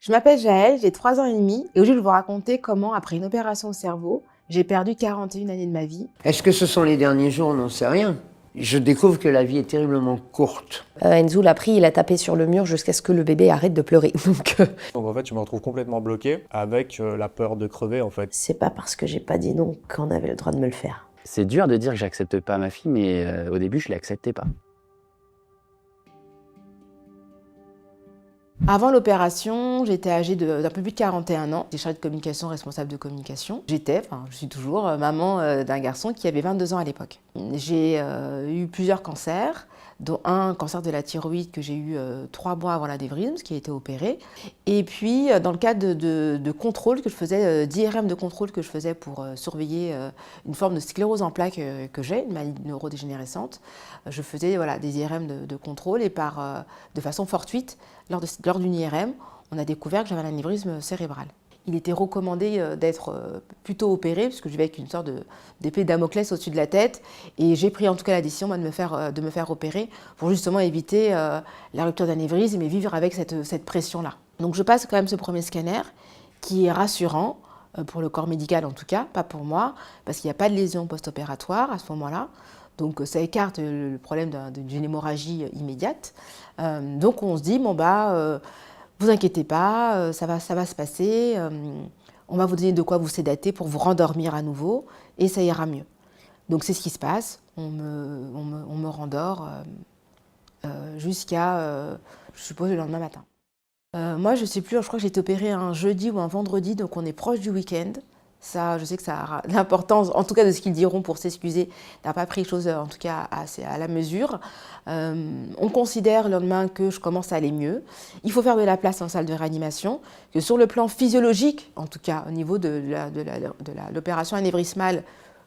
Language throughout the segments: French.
Je m'appelle Jaëlle, j'ai 3 ans et demi et aujourd'hui je vais vous raconter comment, après une opération au cerveau, j'ai perdu 41 années de ma vie. Est-ce que ce sont les derniers jours? On n'en sait rien. Je découvre que la vie est terriblement courte. Enzo l'a pris, il a tapé sur le mur jusqu'à ce que le bébé arrête de pleurer. Donc en fait, je me retrouve complètement bloqué avec la peur de crever en fait. c'est pas parce que j'ai pas dit non qu'on avait le droit de me le faire. C'est dur de dire que j'accepte pas ma fille, mais au début, je l'acceptais pas. Avant l'opération, j'étais âgée d'un peu plus de 41 ans. J'étais chargée de communication, responsable de communication. Je suis toujours maman d'un garçon qui avait 22 ans à l'époque. J'ai eu plusieurs cancers, dont un cancer de la thyroïde que j'ai eu 3 mois avant l'anévrisme, qui a été opéré. Et puis, dans le cadre de contrôle que je faisais, d'IRM de contrôle que je faisais pour surveiller une forme de sclérose en plaques que j'ai, une maladie neurodégénérescente, je faisais des IRM de contrôle et de façon fortuite, lors d'une IRM, on a découvert que j'avais un anévrisme cérébral. Il était recommandé d'être plutôt opéré, puisque je vivais avec une sorte d'épée de Damoclès au-dessus de la tête. Et j'ai pris en tout cas la décision de me faire opérer pour justement éviter la rupture d'anévrisme et vivre avec cette pression-là. Donc je passe quand même ce premier scanner qui est rassurant, pour le corps médical en tout cas, pas pour moi, parce qu'il n'y a pas de lésion post-opératoire à ce moment-là. Donc ça écarte le problème d'une hémorragie immédiate. Donc on se dit, vous inquiétez pas, ça va se passer, on va vous donner de quoi vous sédater pour vous rendormir à nouveau et ça ira mieux. Donc c'est ce qui se passe, on me rendort jusqu'à, je suppose, le lendemain matin. Moi je sais plus, je crois que j'ai été opérée un jeudi ou un vendredi, donc on est proche du week-end. Ça, je sais que ça a l'importance, en tout cas de ce qu'ils diront pour s'excuser, n'a pas pris les choses en tout cas à la mesure. On considère le lendemain que je commence à aller mieux. Il faut faire de la place en salle de réanimation, que sur le plan physiologique, en tout cas au niveau de l'opération anévrismale,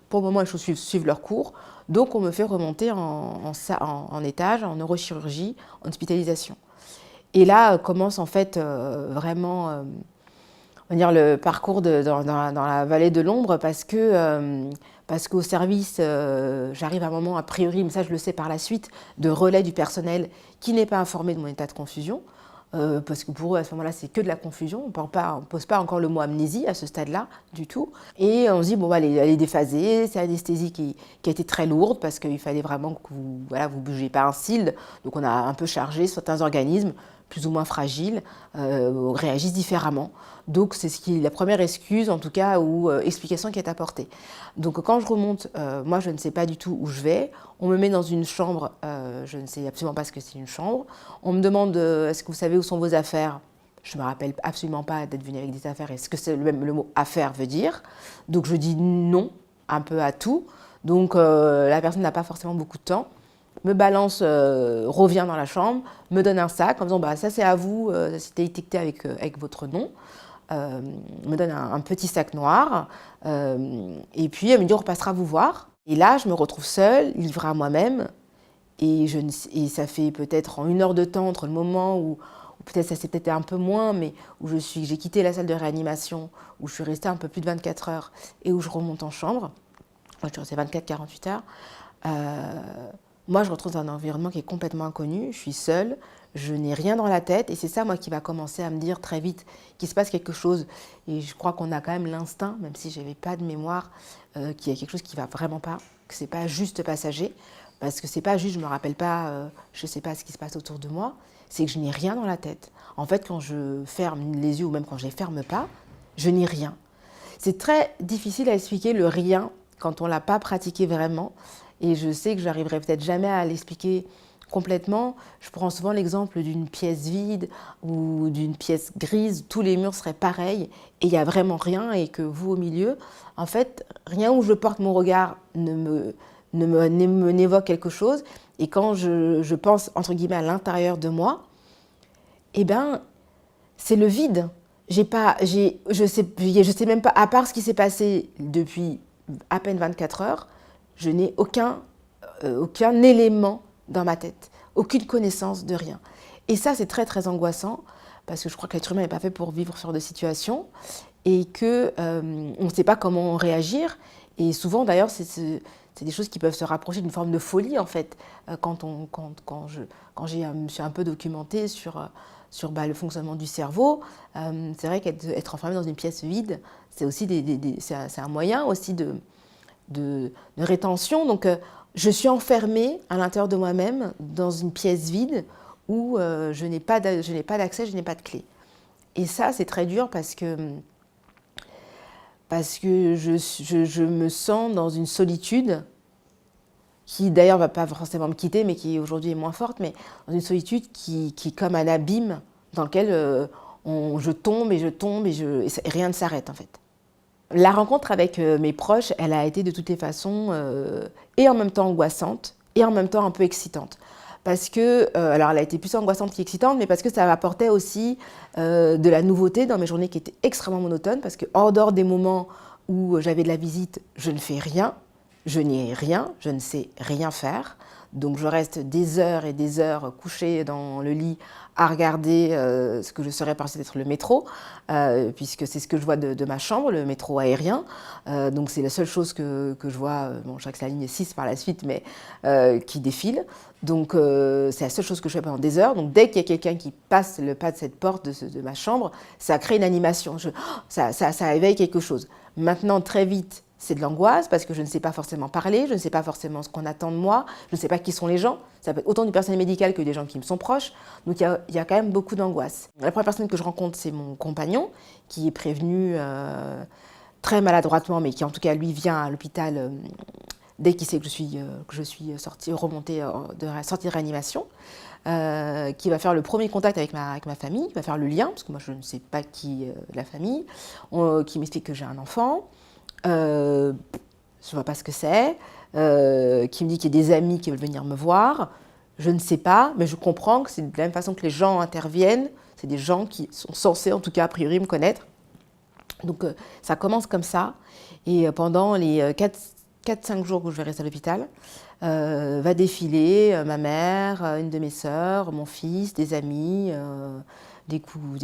pour le moment les choses suivent leur cours. Donc on me fait remonter en étage, en neurochirurgie, en hospitalisation. Et là commence en fait vraiment... on va dire le parcours dans la vallée de l'ombre parce qu'au service, j'arrive à un moment, a priori, mais ça je le sais par la suite, de relais du personnel qui n'est pas informé de mon état de confusion, parce que pour eux, à ce moment-là, c'est que de la confusion, on ne pose pas encore le mot amnésie à ce stade-là du tout. Et on se dit, elle est déphasée, c'est l'anesthésie qui a été très lourde parce qu'il fallait vraiment que vous ne bougiez pas un cil, donc on a un peu chargé certains organismes, plus ou moins fragiles, réagissent différemment. Donc c'est la première excuse, en tout cas, ou explication qui est apportée. Donc quand je remonte, moi je ne sais pas du tout où je vais. On me met dans une chambre, je ne sais absolument pas ce que c'est une chambre. On me demande, est-ce que vous savez où sont vos affaires? Je ne me rappelle absolument pas d'être venue avec des affaires. Est-ce que c'est le mot affaire veut dire? Donc je dis non, un peu à tout. Donc la personne n'a pas forcément beaucoup de temps. Me balance, revient dans la chambre, me donne un sac en disant ça c'est à vous, c'était étiqueté avec votre nom. Me donne un petit sac noir et puis elle me dit on repassera vous voir. Et là je me retrouve seule, livrée à moi-même et ça fait peut-être en 1 heure de temps entre le moment où peut-être ça s'est peut-être un peu moins, mais où j'ai quitté la salle de réanimation, où je suis restée un peu plus de 24 heures et où je remonte en chambre. Je suis restée 24-48 heures. Moi, je retrouve dans un environnement qui est complètement inconnu, je suis seule, je n'ai rien dans la tête et c'est ça, moi, qui va commencer à me dire très vite qu'il se passe quelque chose. Et je crois qu'on a quand même l'instinct, même si je n'avais pas de mémoire, qu'il y a quelque chose qui ne va vraiment pas, que ce n'est pas juste passager, parce que ce n'est pas juste, je ne me rappelle pas, je ne sais pas ce qui se passe autour de moi, c'est que je n'ai rien dans la tête. En fait, quand je ferme les yeux ou même quand je ne les ferme pas, je n'ai rien. C'est très difficile à expliquer le rien quand on ne l'a pas pratiqué vraiment. Et je sais que j'arriverai peut-être jamais à l'expliquer complètement. Je prends souvent l'exemple d'une pièce vide ou d'une pièce grise, tous les murs seraient pareils et il n'y a vraiment rien et que vous au milieu, en fait, rien où je porte mon regard n'évoque quelque chose. Et quand je pense, entre guillemets, à l'intérieur de moi, eh ben, c'est le vide. Je sais même pas, à part ce qui s'est passé depuis à peine 24 heures, je n'ai aucun élément dans ma tête, aucune connaissance de rien. Et ça, c'est très, très angoissant, parce que je crois que l'être humain n'est pas fait pour vivre ce genre de situation, et qu'on ne sait pas comment réagir. Et souvent, d'ailleurs, c'est des choses qui peuvent se rapprocher d'une forme de folie, en fait, quand je me suis un peu documentée sur sur le fonctionnement du cerveau. C'est vrai qu'être enfermé dans une pièce vide, c'est aussi c'est un moyen aussi de rétention. Donc, je suis enfermée à l'intérieur de moi-même dans une pièce vide où je n'ai pas d'accès, je n'ai pas de clé. Et ça, c'est très dur parce que je me sens dans une solitude qui d'ailleurs ne va pas forcément me quitter, mais qui aujourd'hui est moins forte, mais dans une solitude qui est comme un abîme dans lequel je tombe et rien ne s'arrête en fait. La rencontre avec mes proches, elle a été de toutes les façons et en même temps angoissante et en même temps un peu excitante. Parce que, alors elle a été plus angoissante qu'excitante, mais parce que ça apportait aussi de la nouveauté dans mes journées qui étaient extrêmement monotones, parce qu'en dehors des moments où j'avais de la visite, je ne fais rien, je n'y ai rien, je ne sais rien faire. Donc je reste des heures et des heures couchée dans le lit à regarder ce que je saurais penser d'être le métro, puisque c'est ce que je vois de ma chambre, le métro aérien. Donc c'est la seule chose que je vois, bon, je sais que c'est la ligne 6 par la suite, mais qui défile. Donc c'est la seule chose que je fais pendant des heures. Donc dès qu'il y a quelqu'un qui passe le pas de cette porte de ma chambre, ça crée une animation, ça éveille quelque chose. Maintenant, très vite, c'est de l'angoisse parce que je ne sais pas forcément parler, je ne sais pas forcément ce qu'on attend de moi, je ne sais pas qui sont les gens. Ça peut être autant du personnel médical que des gens qui me sont proches. Donc il y a quand même beaucoup d'angoisse. La première personne que je rencontre, c'est mon compagnon qui est prévenu très maladroitement, mais qui en tout cas lui vient à l'hôpital dès qu'il sait que je suis sortie de réanimation. Qui va faire le premier contact avec ma famille, qui va faire le lien, parce que moi je ne sais pas qui est la famille, qui m'explique que j'ai un enfant. Je ne vois pas ce que c'est, qui me dit qu'il y a des amis qui veulent venir me voir. Je ne sais pas, mais je comprends que c'est de la même façon que les gens interviennent. C'est des gens qui sont censés, en tout cas a priori, me connaître. Donc ça commence comme ça. Et pendant les 4-5 jours que je vais rester à l'hôpital, va défiler ma mère, une de mes sœurs, mon fils, des amis, des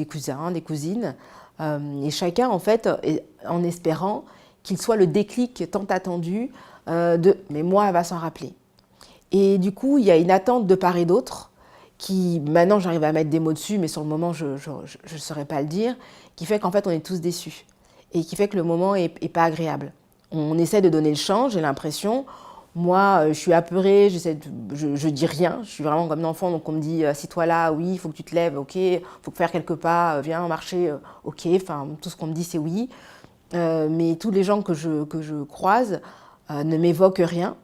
cousins, des cousines. Et chacun, en fait, en espérant qu'il soit le déclic tant attendu mais moi, elle va s'en rappeler. Et du coup, il y a une attente de part et d'autre qui, maintenant, j'arrive à mettre des mots dessus, mais sur le moment, je ne saurais pas le dire, qui fait qu'en fait, on est tous déçus et qui fait que le moment est pas agréable. On essaie de donner le change, j'ai l'impression. Moi, je suis apeurée, je dis rien, je suis vraiment comme un enfant, donc on me dit « assis-toi là, oui, il faut que tu te lèves, ok, il faut faire quelques pas, viens marcher, ok », enfin, tout ce qu'on me dit, c'est oui. Mais tous les gens que je croise ne m'évoquent rien,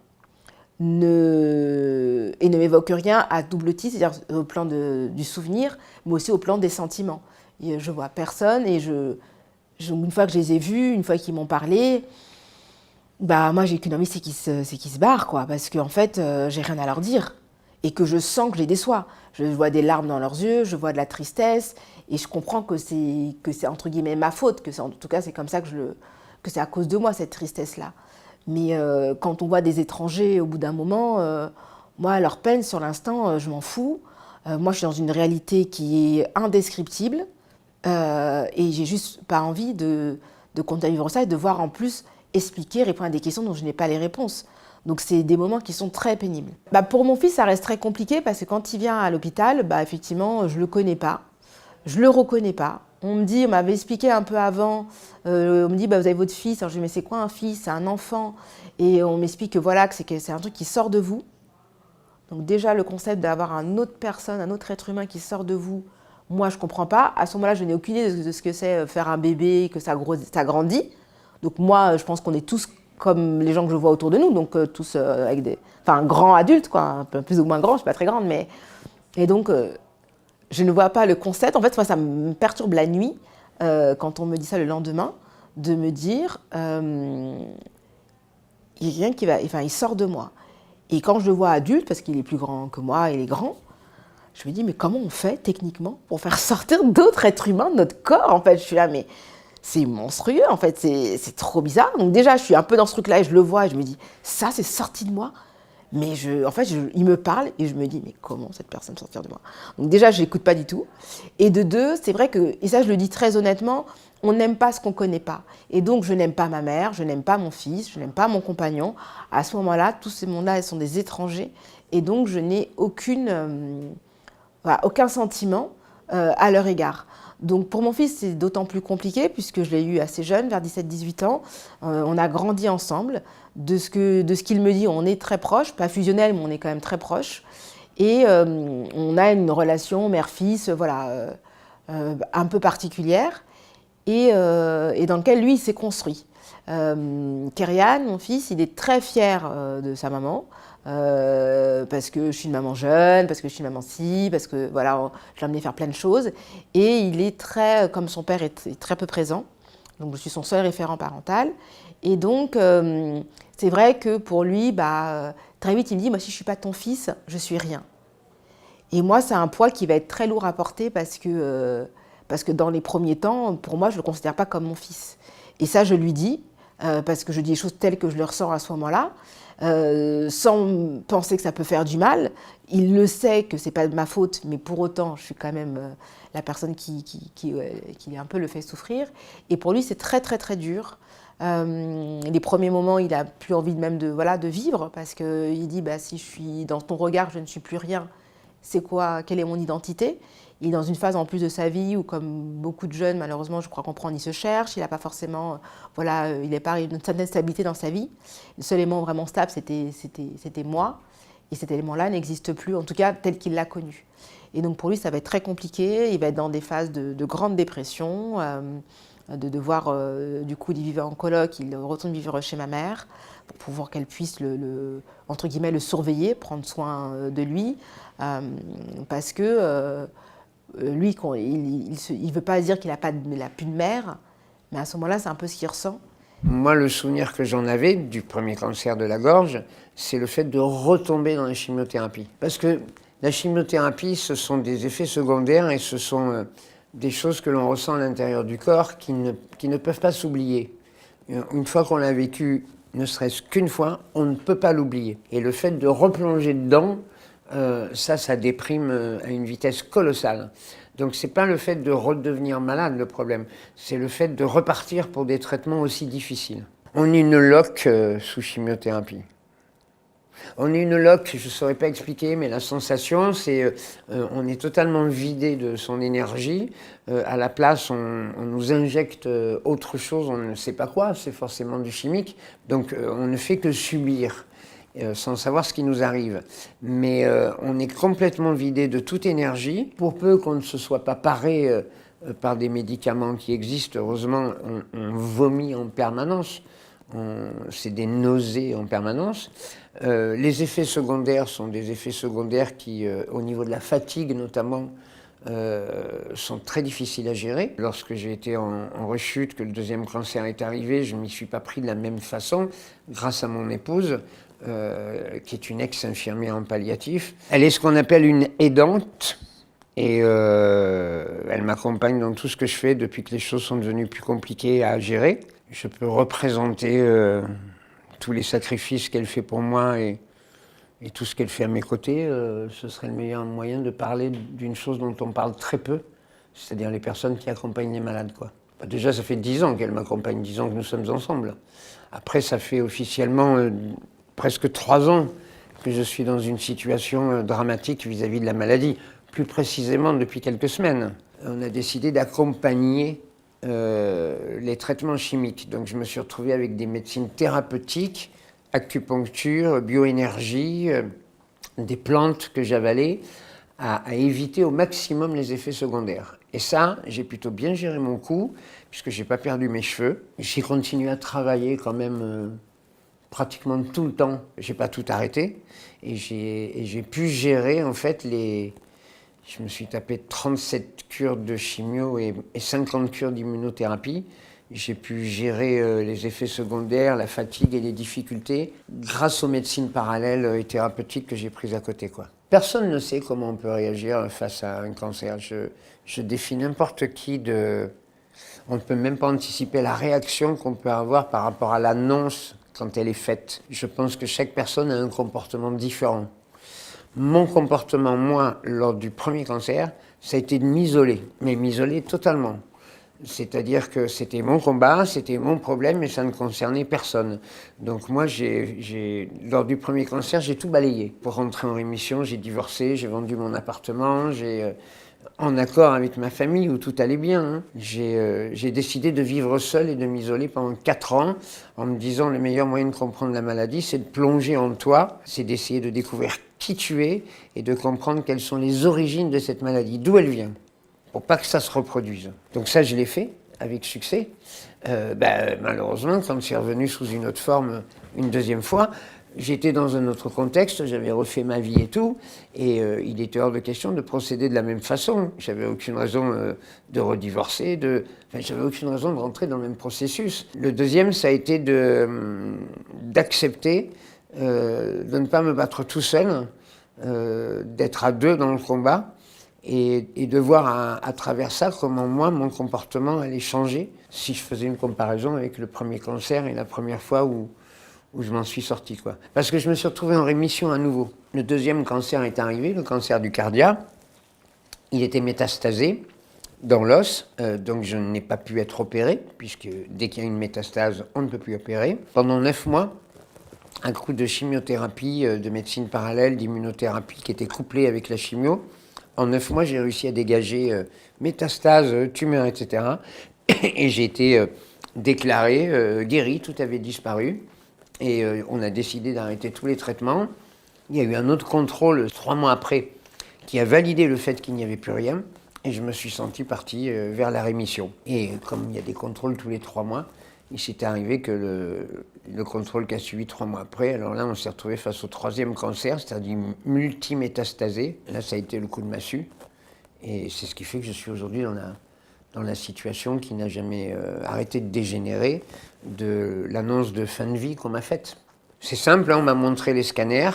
et ne m'évoquent rien à double titre, c'est-à-dire au plan du souvenir, mais aussi au plan des sentiments. Et je vois personne, et une fois que je les ai vus, une fois qu'ils m'ont parlé, bah moi j'ai qu'une envie, c'est qu'ils se barrent, quoi, parce qu'en fait, j'ai rien à leur dire, et que je sens que je les déçois. Je vois des larmes dans leurs yeux, je vois de la tristesse, et je comprends que c'est entre guillemets ma faute, en tout cas c'est comme ça que c'est à cause de moi cette tristesse-là. Mais quand on voit des étrangers au bout d'un moment, moi leur peine sur l'instant, je m'en fous. Moi je suis dans une réalité qui est indescriptible, et j'ai juste pas envie de continuer à vivre ça et de voir en plus expliquer, répondre à des questions dont je n'ai pas les réponses. Donc c'est des moments qui sont très pénibles. Pour mon fils, ça reste très compliqué parce que quand il vient à l'hôpital, effectivement, je ne le connais pas, je ne le reconnais pas. On m'avait expliqué un peu avant, on me dit, vous avez votre fils. Alors je dis, mais c'est quoi un fils? C'est un enfant. Et on m'explique que voilà, que c'est un truc qui sort de vous. Donc déjà, le concept d'avoir une autre personne, un autre être humain qui sort de vous, moi, je ne comprends pas. À ce moment-là, je n'ai aucune idée de ce que c'est faire un bébé, que ça grandit. Donc moi, je pense qu'on est tous comme les gens que je vois autour de nous, donc tous avec grands adultes, quoi, un peu plus ou moins grands, je ne suis pas très grande, mais... Et donc, je ne vois pas le concept. En fait, moi, ça me perturbe la nuit, quand on me dit ça le lendemain, de me dire, il y a quelqu'un il sort de moi. Et quand je le vois adulte, parce qu'il est plus grand que moi, il est grand, je me dis, mais comment on fait techniquement pour faire sortir d'autres êtres humains de notre corps? En fait, je suis là, mais c'est monstrueux, en fait, c'est trop bizarre. Donc déjà, je suis un peu dans ce truc-là et je le vois et je me dis, ça, c'est sorti de moi. Mais il me parle et je me dis, mais comment cette personne sortir de moi? Donc déjà, je l'écoute pas du tout. Et de deux, c'est vrai que, et ça je le dis très honnêtement, on n'aime pas ce qu'on connaît pas. Et donc, je n'aime pas ma mère, je n'aime pas mon fils, je n'aime pas mon compagnon. À ce moment-là, tous ces mondes-là, ils sont des étrangers. Et donc, je n'ai aucun sentiment à leur égard. Donc pour mon fils, c'est d'autant plus compliqué puisque je l'ai eu assez jeune, vers 17-18 ans. On a grandi ensemble. De ce qu'il me dit, on est très proches, pas fusionnels, mais on est quand même très proches. Et on a une relation mère-fils, voilà, un peu particulière et dans lequel lui, il s'est construit. Kyrian, mon fils, il est très fier de sa maman. Parce que je suis une maman jeune, parce que je suis une maman ci, parce que voilà, je l'ai amené faire plein de choses. Et il est très, comme son père est très peu présent, donc je suis son seul référent parental. Et donc, c'est vrai que pour lui, très vite, il me dit, moi, si je ne suis pas ton fils, je suis rien. Et moi, c'est un poids qui va être très lourd à porter parce que dans les premiers temps, pour moi, je ne le considère pas comme mon fils. Et ça, je lui dis, parce que je dis les choses telles que je le ressens à ce moment-là. Sans penser que ça peut faire du mal. Il le sait que c'est pas de ma faute, mais pour autant, je suis quand même la personne qui un peu le fait souffrir. Et pour lui, c'est très très très dur. Les premiers moments, il a plus envie même de vivre parce que il dit si je suis dans ton regard, je ne suis plus rien. C'est quoi? Quelle est mon identité? Il est dans une phase en plus de sa vie où, comme beaucoup de jeunes, malheureusement, je crois comprendre, il se cherche, il n'a pas forcément, il n'est pas une certaine stabilité dans sa vie. Le seul élément vraiment stable, c'était moi, et cet élément-là n'existe plus, en tout cas tel qu'il l'a connu. Et donc pour lui, ça va être très compliqué, il va être dans des phases de grande dépression, de devoir, du coup, il vivait en coloc, il retourne vivre chez ma mère, pour pouvoir qu'elle puisse entre guillemets, le surveiller, prendre soin de lui, parce que lui, il ne veut pas dire qu'il n'a plus de mère, mais à ce moment-là, c'est un peu ce qu'il ressent. Moi, le souvenir que j'en avais du premier cancer de la gorge, c'est le fait de retomber dans la chimiothérapie. Parce que la chimiothérapie, ce sont des effets secondaires et ce sont des choses que l'on ressent à l'intérieur du corps qui ne peuvent pas s'oublier. Une fois qu'on l'a vécu, ne serait-ce qu'une fois, on ne peut pas l'oublier. Et le fait de replonger dedans, ça déprime à une vitesse colossale. Donc c'est pas le fait de redevenir malade le problème, c'est le fait de repartir pour des traitements aussi difficiles. On est une loque sous chimiothérapie. On est une loque, je ne saurais pas expliquer, mais la sensation, c'est on est totalement vidé de son énergie. À la place, on nous injecte autre chose, on ne sait pas quoi, c'est forcément du chimique. Donc on ne fait que subir. Sans savoir ce qui nous arrive. Mais on est complètement vidé de toute énergie. Pour peu qu'on ne se soit pas paré par des médicaments qui existent, heureusement, on vomit en permanence. C'est des nausées en permanence. Les effets secondaires sont des effets secondaires qui, au niveau de la fatigue notamment, sont très difficiles à gérer. Lorsque j'ai été en rechute, que le deuxième cancer est arrivé, je ne m'y suis pas pris de la même façon, grâce à mon épouse, qui est une ex-infirmière en palliatif. Elle est ce qu'on appelle une aidante et elle m'accompagne dans tout ce que je fais depuis que les choses sont devenues plus compliquées à gérer. Je peux représenter tous les sacrifices qu'elle fait pour moi et tout ce qu'elle fait à mes côtés. Ce serait le meilleur moyen de parler d'une chose dont on parle très peu, c'est-à-dire les personnes qui accompagnent les malades, quoi. Déjà, ça fait 10 ans qu'elle m'accompagne, 10 ans que nous sommes ensemble. Après, ça fait officiellement presque 3 ans que je suis dans une situation dramatique vis-à-vis de la maladie. Plus précisément, depuis quelques semaines. On a décidé d'accompagner les traitements chimiques. Donc je me suis retrouvé avec des médecines thérapeutiques, acupuncture, bioénergie, des plantes que j'avalais, à éviter au maximum les effets secondaires. Et ça, j'ai plutôt bien géré mon coup, puisque j'ai pas perdu mes cheveux. J'ai continué à travailler quand même pratiquement tout le temps. J'ai pas tout arrêté. Et j'ai pu gérer en fait Je me suis tapé 37 cures de chimio et 50 cures d'immunothérapie. J'ai pu gérer les effets secondaires, la fatigue et les difficultés grâce aux médecines parallèles et thérapeutiques que j'ai prises à côté, quoi. Personne ne sait comment on peut réagir face à un cancer. Je défie n'importe qui On ne peut même pas anticiper la réaction qu'on peut avoir par rapport à l'annonce quand elle est faite. Je pense que chaque personne a un comportement différent. Mon comportement, moi, lors du premier cancer, ça a été de m'isoler, mais m'isoler totalement. C'est-à-dire que c'était mon combat, c'était mon problème, et ça ne concernait personne. Donc moi, lors du premier cancer, j'ai tout balayé. Pour rentrer en rémission, j'ai divorcé, j'ai vendu mon appartement, en accord avec ma famille où tout allait bien. Hein. J'ai décidé de vivre seul et de m'isoler pendant 4 ans en me disant le meilleur moyen de comprendre la maladie, c'est de plonger en toi, c'est d'essayer de découvrir qui tu es et de comprendre quelles sont les origines de cette maladie, d'où elle vient, pour pas que ça se reproduise. Donc ça, je l'ai fait avec succès. Malheureusement, quand c'est revenu sous une autre forme une deuxième fois, j'étais dans un autre contexte, j'avais refait ma vie et tout, et il était hors de question de procéder de la même façon. J'avais aucune raison de redivorcer, j'avais aucune raison de rentrer dans le même processus. Le deuxième, ça a été d'accepter de ne pas me battre tout seul, d'être à 2 dans le combat, et de voir à travers ça comment moi, mon comportement allait changer si je faisais une comparaison avec le premier cancer et la première fois où je m'en suis sorti, quoi. Parce que je me suis retrouvé en rémission à nouveau. Le deuxième cancer est arrivé, le cancer du cardia. Il était métastasé dans l'os, donc je n'ai pas pu être opéré, puisque dès qu'il y a une métastase, on ne peut plus opérer. Pendant 9 mois, un coup de chimiothérapie, de médecine parallèle, d'immunothérapie qui était couplée avec la chimio. En 9 mois, j'ai réussi à dégager métastase, tumeur, etc. Et j'ai été déclaré guéri, tout avait disparu. Et on a décidé d'arrêter tous les traitements. Il y a eu un autre contrôle 3 mois après qui a validé le fait qu'il n'y avait plus rien. Et je me suis senti parti vers la rémission. Et comme il y a des contrôles tous les 3 mois, il s'était arrivé que le contrôle qui a suivi 3 mois après, alors là on s'est retrouvé face au 3e cancer, c'est-à-dire multimétastasé. Là ça a été le coup de massue. Et c'est ce qui fait que je suis aujourd'hui dans la situation qui n'a jamais arrêté de dégénérer, de l'annonce de fin de vie qu'on m'a faite. C'est simple, hein, on m'a montré les scanners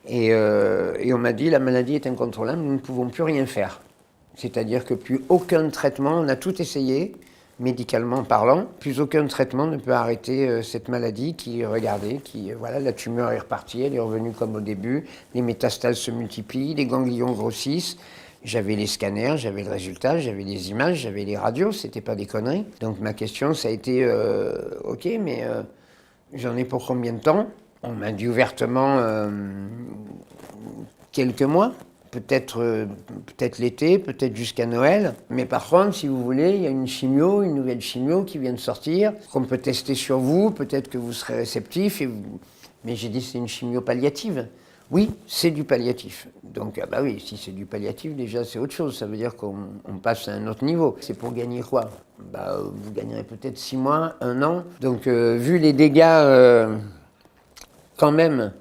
et on m'a dit la maladie est incontrôlable, nous ne pouvons plus rien faire. C'est-à-dire que plus aucun traitement, on a tout essayé, médicalement parlant, plus aucun traitement ne peut arrêter cette maladie qui, regardez, voilà, la tumeur est repartie, elle est revenue comme au début, les métastases se multiplient, les ganglions grossissent. J'avais les scanners, j'avais le résultat, j'avais les images, j'avais les radios, c'était pas des conneries. Donc ma question, ça a été, ok, mais j'en ai pour combien de temps? On m'a dit ouvertement quelques mois, peut-être l'été, peut-être jusqu'à Noël. Mais par contre, si vous voulez, il y a une nouvelle chimio qui vient de sortir, qu'on peut tester sur vous, peut-être que vous serez réceptif. Mais j'ai dit c'est une chimio palliative. Oui, c'est du palliatif. Donc, ah bah oui, si c'est du palliatif, déjà, c'est autre chose. Ça veut dire qu'on passe à un autre niveau. C'est pour gagner quoi? Bah, vous gagnerez peut-être 6 mois, 1 an. Donc, vu les dégâts, quand même,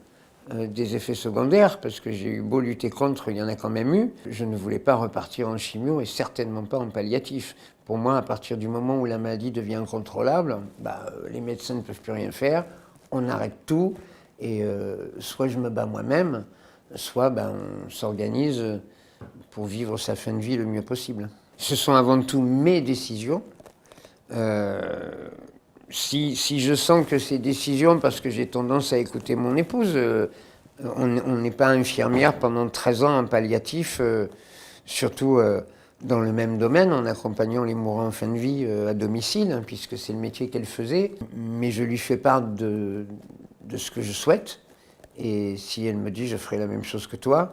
des effets secondaires, parce que j'ai eu beau lutter contre, il y en a quand même eu, je ne voulais pas repartir en chimio et certainement pas en palliatif. Pour moi, à partir du moment où la maladie devient incontrôlable, bah, les médecins ne peuvent plus rien faire, on arrête tout. Et soit je me bats moi-même, soit on s'organise pour vivre sa fin de vie le mieux possible. Ce sont avant tout mes décisions. Si je sens que ces décisions, parce que j'ai tendance à écouter mon épouse, on n'est pas infirmière pendant 13 ans en palliatif, surtout dans le même domaine, en accompagnant les mourants en fin de vie à domicile, hein, puisque c'est le métier qu'elle faisait. Mais je lui fais part de ce que je souhaite, et si elle me dit je ferai la même chose que toi,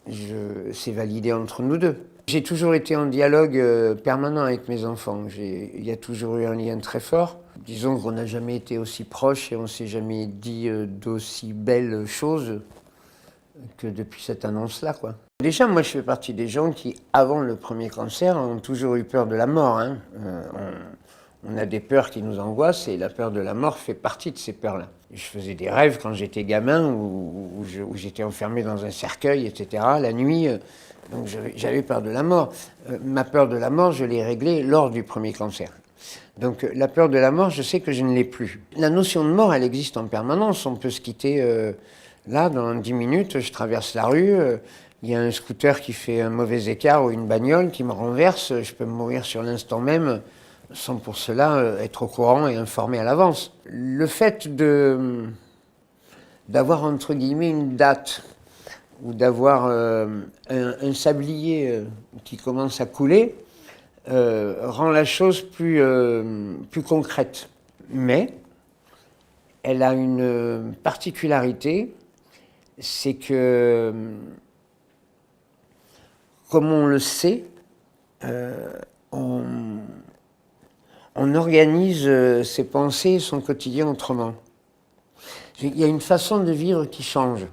c'est validé entre nous deux. J'ai toujours été en dialogue permanent avec mes enfants, il y a toujours eu un lien très fort. Disons qu'on n'a jamais été aussi proches et on ne s'est jamais dit d'aussi belles choses que depuis cette annonce-là, quoi. Déjà, moi je fais partie des gens qui, avant le premier cancer, ont toujours eu peur de la mort, hein. On a des peurs qui nous angoissent et la peur de la mort fait partie de ces peurs-là. Je faisais des rêves quand j'étais gamin où j'étais enfermé dans un cercueil, etc. La nuit, donc j'avais peur de la mort. Ma peur de la mort, je l'ai réglée lors du premier cancer. Donc la peur de la mort, je sais que je ne l'ai plus. La notion de mort, elle existe en permanence. On peut se quitter là, dans 10 minutes, je traverse la rue, il y a un scooter qui fait un mauvais écart ou une bagnole qui me renverse, je peux mourir sur l'instant même, sans pour cela être au courant et informé à l'avance. Le fait d'avoir entre guillemets une date ou d'avoir un sablier qui commence à couler rend la chose plus concrète. Mais elle a une particularité, c'est que comme on le sait, on organise ses pensées et son quotidien autrement. Il y a une façon de vivre qui change.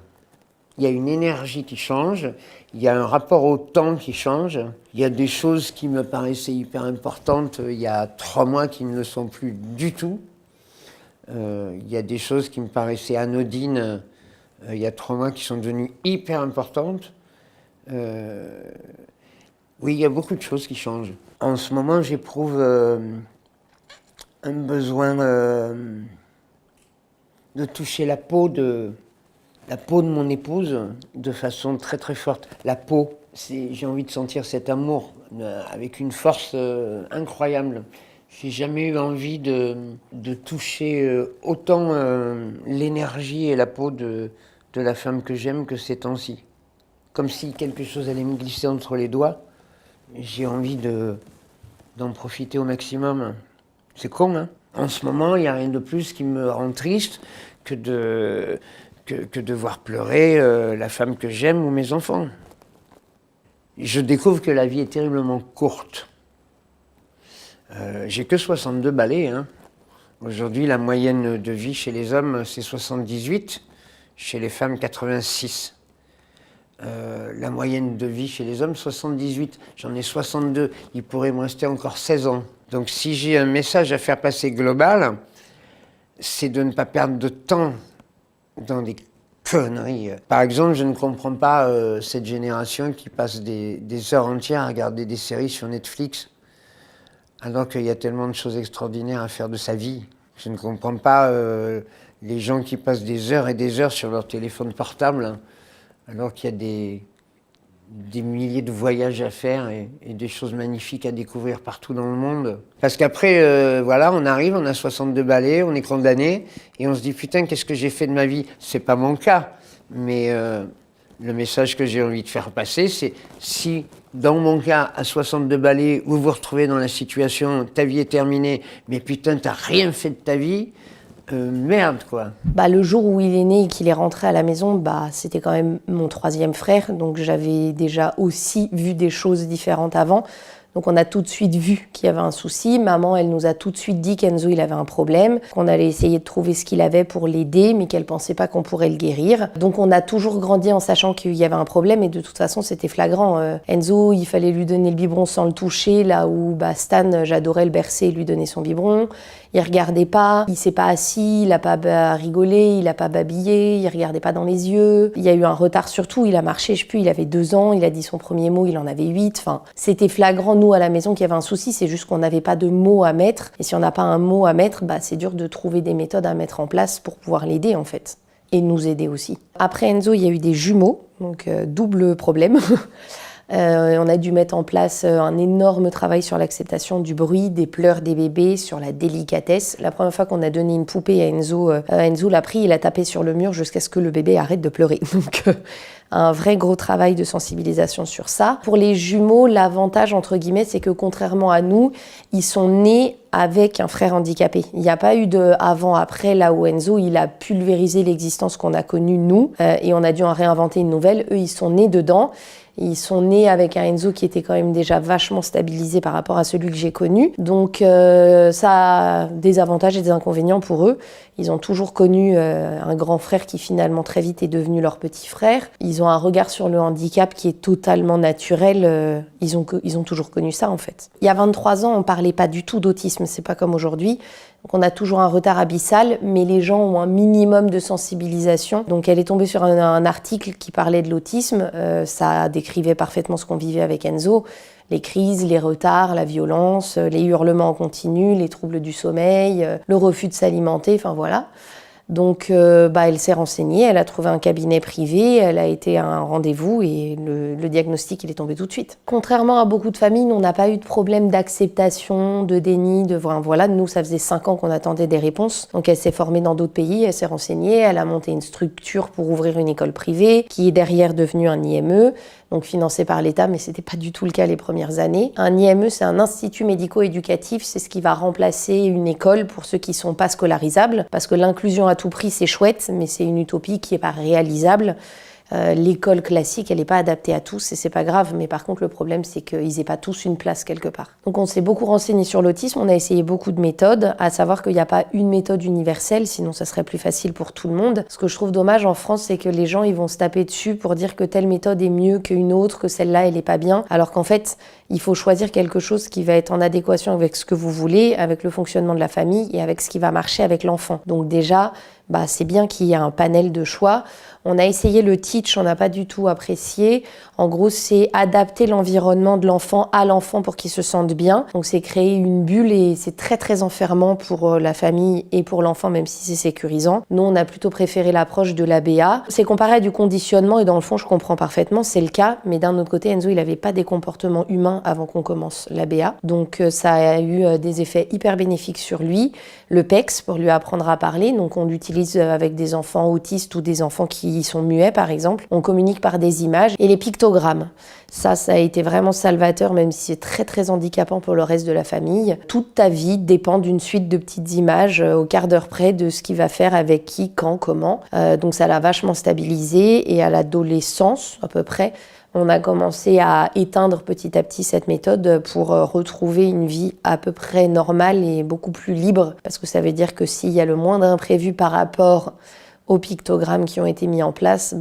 Il y a une énergie qui change. Il y a un rapport au temps qui change. Il y a des choses qui me paraissaient hyper importantes il y a 3 mois qui ne le sont plus du tout. Il y a des choses qui me paraissaient anodines il y a 3 mois qui sont devenues hyper importantes. Oui, il y a beaucoup de choses qui changent. En ce moment, j'éprouve un besoin de toucher la peau de mon épouse de façon très très forte. La peau, j'ai envie de sentir cet amour avec une force incroyable. J'ai jamais eu envie de toucher autant l'énergie et la peau de la femme que j'aime que ces temps-ci. Comme si quelque chose allait me glisser entre les doigts. J'ai envie d'en profiter au maximum. C'est con, hein? En ce moment, il n'y a rien de plus qui me rend triste que de voir pleurer la femme que j'aime ou mes enfants. Je découvre que la vie est terriblement courte. J'ai que 62 balais. Hein. Aujourd'hui, la moyenne de vie chez les hommes, c'est 78, chez les femmes, 86. La moyenne de vie chez les hommes, 78. J'en ai 62. Il pourrait me rester encore 16 ans. Donc si j'ai un message à faire passer global, c'est de ne pas perdre de temps dans des conneries. Par exemple, je ne comprends pas cette génération qui passe des heures entières à regarder des séries sur Netflix, alors qu'il y a tellement de choses extraordinaires à faire de sa vie. Je ne comprends pas les gens qui passent des heures et des heures sur leur téléphone portable, alors qu'il y a des milliers de voyages à faire et des choses magnifiques à découvrir partout dans le monde. Parce qu'après, voilà, on arrive, on a 62 balais, on est condamné, et on se dit, putain, qu'est-ce que j'ai fait de ma vie? C'est pas mon cas, mais le message que j'ai envie de faire passer, c'est si, dans mon cas, à 62 balais, vous vous retrouvez dans la situation, ta vie est terminée, mais putain, t'as rien fait de ta vie, merde, quoi. Le jour où il est né et qu'il est rentré à la maison, c'était quand même mon 3e frère, donc j'avais déjà aussi vu des choses différentes avant. Donc on a tout de suite vu qu'il y avait un souci. Maman, elle nous a tout de suite dit qu'Enzo, il avait un problème, qu'on allait essayer de trouver ce qu'il avait pour l'aider, mais qu'elle pensait pas qu'on pourrait le guérir. Donc on a toujours grandi en sachant qu'il y avait un problème, et de toute façon, c'était flagrant. Enzo, il fallait lui donner le biberon sans le toucher, là où Stan, j'adorais le bercer et lui donner son biberon. Il regardait pas, il s'est pas assis, il a pas rigolé, il a pas babillé, il regardait pas dans les yeux. Il y a eu un retard surtout, il a marché, je sais plus, il avait 2 ans, il a dit son premier mot, il en avait 8. Enfin, c'était flagrant, nous, à la maison, qu'il y avait un souci, c'est juste qu'on n'avait pas de mots à mettre. Et si on n'a pas un mot à mettre, c'est dur de trouver des méthodes à mettre en place pour pouvoir l'aider, en fait. Et nous aider aussi. Après Enzo, il y a eu des jumeaux, donc double problème. On a dû mettre en place un énorme travail sur l'acceptation du bruit, des pleurs des bébés, sur la délicatesse. La première fois qu'on a donné une poupée à Enzo, Enzo l'a pris, il a tapé sur le mur jusqu'à ce que le bébé arrête de pleurer. Donc un vrai gros travail de sensibilisation sur ça. Pour les jumeaux, l'avantage, entre guillemets, c'est que contrairement à nous, ils sont nés avec un frère handicapé. Il n'y a pas eu de avant-après, là où Enzo, il a pulvérisé l'existence qu'on a connue, nous, et on a dû en réinventer une nouvelle. Eux, ils sont nés dedans. Ils sont nés avec un Enzo qui était quand même déjà vachement stabilisé par rapport à celui que j'ai connu. Donc ça a des avantages et des inconvénients pour eux. Ils ont toujours connu un grand frère qui finalement très vite est devenu leur petit frère. Ils ont un regard sur le handicap qui est totalement naturel. Ils ont toujours connu ça en fait. Il y a 23 ans, on parlait pas du tout d'autisme, c'est pas comme aujourd'hui. Donc on a toujours un retard abyssal, mais les gens ont un minimum de sensibilisation. Donc elle est tombée sur un article qui parlait de l'autisme. Ça décrivait parfaitement ce qu'on vivait avec Enzo. Les crises, les retards, la violence, les hurlements en continu, les troubles du sommeil, le refus de s'alimenter, enfin voilà. Donc elle s'est renseignée, elle a trouvé un cabinet privé, elle a été à un rendez-vous et le diagnostic il est tombé tout de suite. Contrairement à beaucoup de familles, on n'a pas eu de problème d'acceptation, de déni, voilà, nous ça faisait 5 ans qu'on attendait des réponses. Donc elle s'est formée dans d'autres pays, elle s'est renseignée, elle a monté une structure pour ouvrir une école privée qui est derrière devenue un IME. Donc financé par l'État, mais c'était pas du tout le cas les premières années. Un IME, c'est un institut médico-éducatif, c'est ce qui va remplacer une école pour ceux qui sont pas scolarisables, parce que l'inclusion à tout prix, c'est chouette, mais c'est une utopie qui est pas réalisable. L'école classique, elle n'est pas adaptée à tous et c'est pas grave, mais par contre le problème c'est qu'ils n'aient pas tous une place quelque part. Donc on s'est beaucoup renseigné sur l'autisme, on a essayé beaucoup de méthodes, à savoir qu'il n'y a pas une méthode universelle, sinon ça serait plus facile pour tout le monde. Ce que je trouve dommage en France, c'est que les gens ils vont se taper dessus pour dire que telle méthode est mieux qu'une autre, que celle-là elle est pas bien, alors qu'en fait il faut choisir quelque chose qui va être en adéquation avec ce que vous voulez, avec le fonctionnement de la famille et avec ce qui va marcher avec l'enfant. Donc déjà, c'est bien qu'il y ait un panel de choix. On a essayé le Teach, on n'a pas du tout apprécié. En gros, c'est adapter l'environnement de l'enfant à l'enfant pour qu'il se sente bien. Donc c'est créer une bulle et c'est très très enfermant pour la famille et pour l'enfant, même si c'est sécurisant. Nous, on a plutôt préféré l'approche de l'ABA. C'est comparé à du conditionnement et dans le fond, je comprends parfaitement, c'est le cas. Mais d'un autre côté, Enzo, il n'avait pas des comportements humains avant qu'on commence l'ABA. Donc ça a eu des effets hyper bénéfiques sur lui. Le PEX, pour lui apprendre à parler, donc on l'utilise avec des enfants autistes ou des enfants qui sont muets par exemple. On communique par des images et les pictogrammes. Ça a été vraiment salvateur, même si c'est très très handicapant pour le reste de la famille. Toute ta vie dépend d'une suite de petites images au quart d'heure près de ce qu'il va faire avec qui, quand, comment. Donc ça l'a vachement stabilisé et à l'adolescence à peu près, on a commencé à éteindre petit à petit cette méthode pour retrouver une vie à peu près normale et beaucoup plus libre. Parce que ça veut dire que s'il y a le moindre imprévu par rapport aux pictogrammes qui ont été mis en place,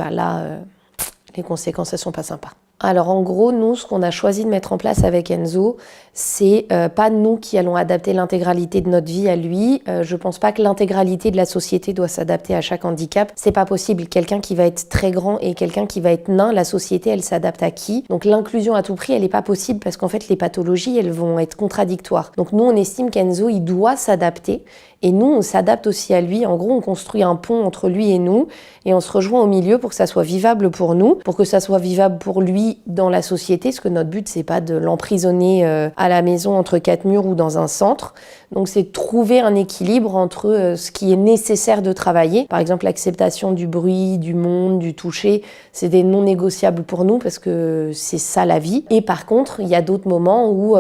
les conséquences, elles sont pas sympas. Alors en gros, nous, ce qu'on a choisi de mettre en place avec Enzo, c'est pas nous qui allons adapter l'intégralité de notre vie à lui. Je pense pas que l'intégralité de la société doit s'adapter à chaque handicap. C'est pas possible. Quelqu'un qui va être très grand et quelqu'un qui va être nain, la société, elle s'adapte à qui? Donc l'inclusion à tout prix, elle est pas possible parce qu'en fait, les pathologies, elles vont être contradictoires. Donc nous, on estime qu'Enzo, il doit s'adapter. Et nous, on s'adapte aussi à lui. En gros, on construit un pont entre lui et nous et on se rejoint au milieu pour que ça soit vivable pour nous, pour que ça soit vivable pour lui dans la société, parce que notre but, c'est pas de l'emprisonner à la maison entre quatre murs ou dans un centre. Donc, c'est de trouver un équilibre entre ce qui est nécessaire de travailler. Par exemple, l'acceptation du bruit, du monde, du toucher, c'est des non négociables pour nous parce que c'est ça la vie. Et par contre, il y a d'autres moments où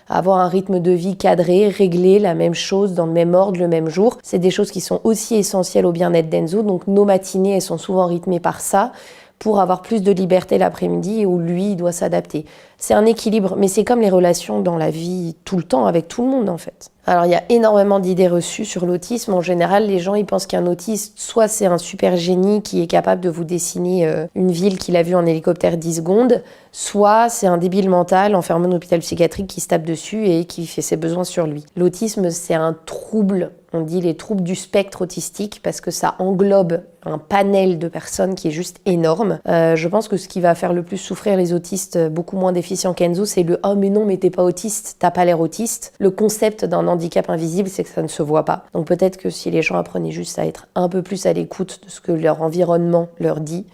avoir un rythme de vie cadré, réglé, la même chose dans le même ordre, le même jour, c'est des choses qui sont aussi essentielles au bien-être d'Enzo. Donc, nos matinées, elles sont souvent rythmées par ça, pour avoir plus de liberté l'après-midi où lui, il doit s'adapter. C'est un équilibre, mais c'est comme les relations dans la vie tout le temps, avec tout le monde en fait. Alors il y a énormément d'idées reçues sur l'autisme. En général, les gens ils pensent qu'un autiste, soit c'est un super génie qui est capable de vous dessiner une ville qu'il a vue en hélicoptère 10 secondes, soit c'est un débile mental enfermé en hôpital psychiatrique qui se tape dessus et qui fait ses besoins sur lui. L'autisme, c'est un trouble, on dit les troubles du spectre autistique, parce que ça englobe un panel de personnes qui est juste énorme. Je pense que ce qui va faire le plus souffrir les autistes beaucoup moins déficients qu'Enzo, c'est le « oh mais non, mais t'es pas autiste, t'as pas l'air autiste ». Le concept d'un handicap invisible, c'est que ça ne se voit pas. Donc peut-être que si les gens apprenaient juste à être un peu plus à l'écoute de ce que leur environnement leur dit,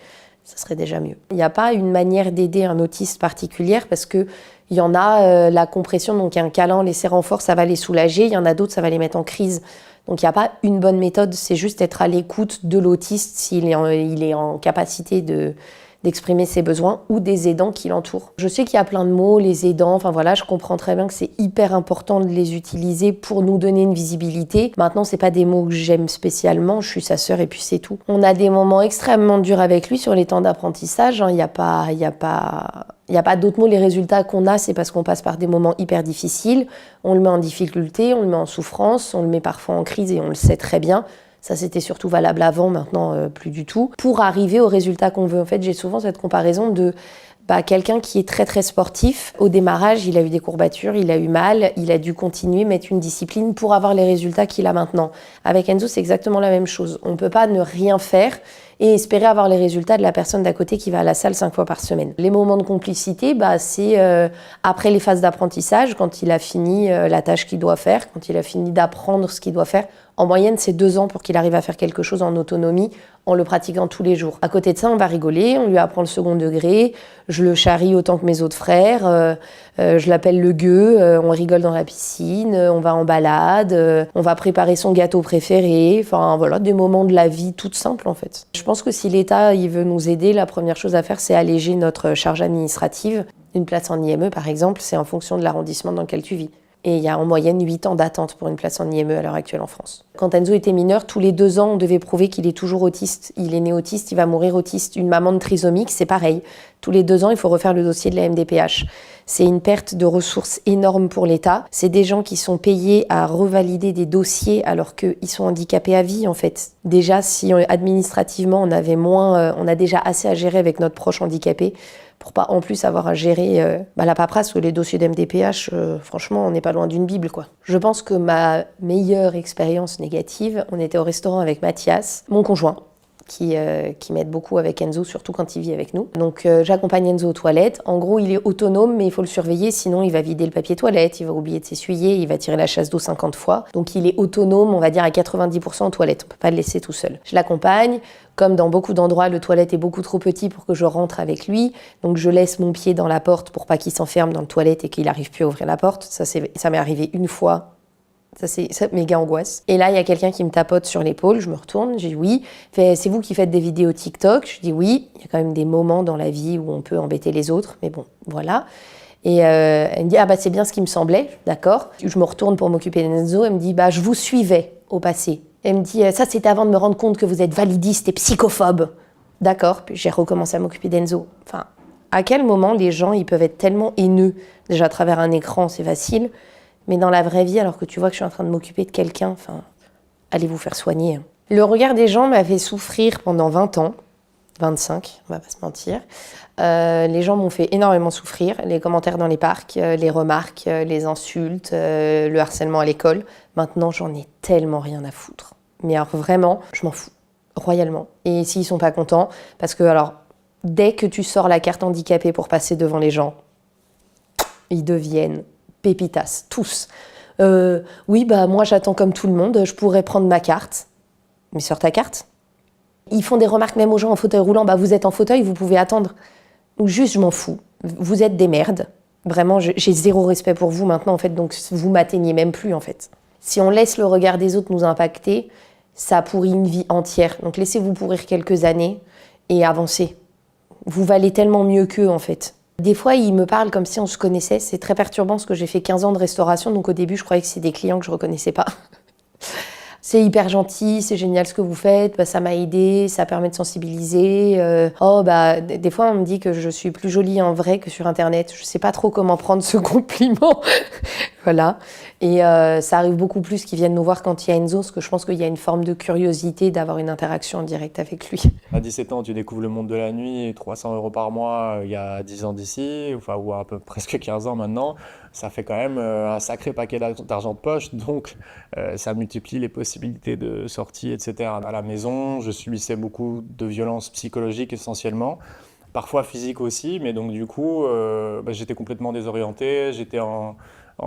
ça serait déjà mieux. Il n'y a pas une manière d'aider un autiste particulière parce que il y en a la compression, donc un câlin, les serrer en force, ça va les soulager. Il y en a d'autres, ça va les mettre en crise. Donc il n'y a pas une bonne méthode, c'est juste être à l'écoute de l'autiste s'il est en capacité d'exprimer ses besoins ou des aidants qui l'entourent. Je sais qu'il y a plein de mots, les aidants, enfin voilà, je comprends très bien que c'est hyper important de les utiliser pour nous donner une visibilité. Maintenant, c'est pas des mots que j'aime spécialement, je suis sa sœur et puis c'est tout. On a des moments extrêmement durs avec lui sur les temps d'apprentissage, il n'y a pas d'autres mots. Les résultats qu'on a, c'est parce qu'on passe par des moments hyper difficiles. On le met en difficulté, on le met en souffrance, on le met parfois en crise et on le sait très bien. Ça, c'était surtout valable avant, maintenant plus du tout. Pour arriver au résultat qu'on veut. En fait, j'ai souvent cette comparaison de quelqu'un qui est très très sportif. Au démarrage, il a eu des courbatures, il a eu mal, il a dû continuer, mettre une discipline pour avoir les résultats qu'il a maintenant. Avec Enzo, c'est exactement la même chose. On ne peut pas ne rien faire et espérer avoir les résultats de la personne d'à côté qui va à la salle 5 fois par semaine. Les moments de complicité, c'est après les phases d'apprentissage, quand il a fini la tâche qu'il doit faire, quand il a fini d'apprendre ce qu'il doit faire. En moyenne, c'est 2 ans pour qu'il arrive à faire quelque chose en autonomie, en le pratiquant tous les jours. À côté de ça, on va rigoler, on lui apprend le second degré, je le charrie autant que mes autres frères, je l'appelle le gueux, on rigole dans la piscine, on va en balade, on va préparer son gâteau préféré, enfin voilà, des moments de la vie toutes simples en fait. Je pense que si l'État il veut nous aider, la première chose à faire, c'est alléger notre charge administrative. Une place en IME, par exemple, c'est en fonction de l'arrondissement dans lequel tu vis. Et il y a en moyenne 8 ans d'attente pour une place en IME à l'heure actuelle en France. Quand Enzo était mineur, tous les 2 ans, on devait prouver qu'il est toujours autiste. Il est né autiste, il va mourir autiste. Une maman de trisomique, c'est pareil. Tous les 2 ans, il faut refaire le dossier de la MDPH. C'est une perte de ressources énorme pour l'État. C'est des gens qui sont payés à revalider des dossiers alors qu'ils sont handicapés à vie, en fait. Déjà, si administrativement, on a déjà assez à gérer avec notre proche handicapé, pour pas en plus avoir à gérer la paperasse ou les dossiers d'MDPH, franchement, on n'est pas loin d'une Bible, quoi. Je pense que ma meilleure expérience négative, on était au restaurant avec Mathias, mon conjoint, qui m'aide beaucoup avec Enzo, surtout quand il vit avec nous. Donc j'accompagne Enzo aux toilettes. En gros, il est autonome, mais il faut le surveiller, sinon il va vider le papier toilette, il va oublier de s'essuyer, il va tirer la chasse d'eau 50 fois. Donc il est autonome, on va dire à 90% aux toilettes. On peut pas le laisser tout seul. Je l'accompagne. Comme dans beaucoup d'endroits, le toilette est beaucoup trop petit pour que je rentre avec lui. Donc je laisse mon pied dans la porte pour pas qu'il s'enferme dans le toilette et qu'il n'arrive plus à ouvrir la porte. Ça m'est arrivé une fois. Ça, c'est méga angoisse. Et là, il y a quelqu'un qui me tapote sur l'épaule. Je me retourne, je dis oui. C'est vous qui faites des vidéos TikTok? Je dis oui. Il y a quand même des moments dans la vie où on peut embêter les autres. Mais bon, voilà. Et elle me dit, ah bah c'est bien ce qui me semblait, d'accord. Je me retourne pour m'occuper d'Enzo. Elle me dit, bah je vous suivais au passé. Elle me dit, ça c'était avant de me rendre compte que vous êtes validiste et psychophobe. D'accord, puis j'ai recommencé à m'occuper d'Enzo. Enfin, à quel moment les gens ils peuvent être tellement haineux? Déjà à travers un écran, c'est facile. Mais dans la vraie vie, alors que tu vois que je suis en train de m'occuper de quelqu'un, enfin, allez vous faire soigner. Le regard des gens m'a fait souffrir pendant 20 ans. 25, on va pas se mentir. Les gens m'ont fait énormément souffrir. Les commentaires dans les parcs, les remarques, les insultes, le harcèlement à l'école. Maintenant, j'en ai tellement rien à foutre. Mais alors vraiment, je m'en fous, royalement. Et s'ils sont pas contents, parce que alors, dès que tu sors la carte handicapée pour passer devant les gens, ils deviennent pépitas, tous. Oui, bah moi j'attends comme tout le monde, je pourrais prendre ma carte. Mais sors ta carte. Ils font des remarques même aux gens en fauteuil roulant, bah vous êtes en fauteuil, vous pouvez attendre. Ou juste, je m'en fous. Vous êtes des merdes. Vraiment, j'ai zéro respect pour vous maintenant, en fait, donc vous m'atteignez même plus, en fait. Si on laisse le regard des autres nous impacter, ça pourrit une vie entière. Donc laissez-vous pourrir quelques années et avancez. Vous valez tellement mieux qu'eux, en fait. Des fois, ils me parlent comme si on se connaissait. C'est très perturbant parce que j'ai fait 15 ans de restauration, donc au début, je croyais que c'était des clients que je reconnaissais pas. C'est hyper gentil, c'est génial ce que vous faites, bah, ça m'a aidé, ça permet de sensibiliser. Des fois, on me dit que je suis plus jolie en vrai que sur Internet. Je sais pas trop comment prendre ce compliment. Voilà. Et ça arrive beaucoup plus qu'ils viennent nous voir quand il y a Enzo, parce que je pense qu'il y a une forme de curiosité d'avoir une interaction en direct avec lui. À 17 ans, tu découvres le monde de la nuit, 300 € par mois, il y a 10 ans d'ici, enfin, ou à peu presque 15 ans maintenant. Ça fait quand même un sacré paquet d'argent de poche, donc ça multiplie les possibilités de sortie, etc. À la maison, je subissais beaucoup de violences psychologiques essentiellement, parfois physiques aussi, mais donc du coup, j'étais complètement désorienté, j'étais en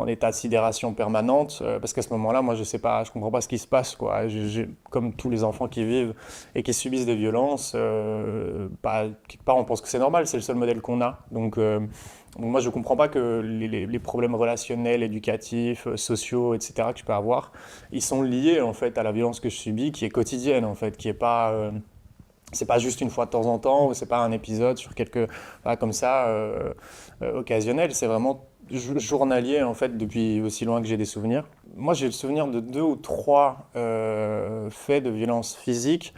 état de sidération permanente, parce qu'à ce moment-là, moi, je comprends pas ce qui se passe, quoi. Comme tous les enfants qui vivent et qui subissent des violences, quelque part, on pense que c'est normal, c'est le seul modèle qu'on a. Donc moi, je comprends pas que les problèmes relationnels, éducatifs, sociaux, etc., que je peux avoir, ils sont liés, en fait, à la violence que je subis, qui est quotidienne, en fait, qui est pas... c'est pas juste une fois de temps en temps, ou c'est pas un épisode sur comme ça, occasionnel, c'est vraiment journalier en fait depuis aussi loin que j'ai des souvenirs. Moi j'ai le souvenir de 2 ou 3 faits de violence physique.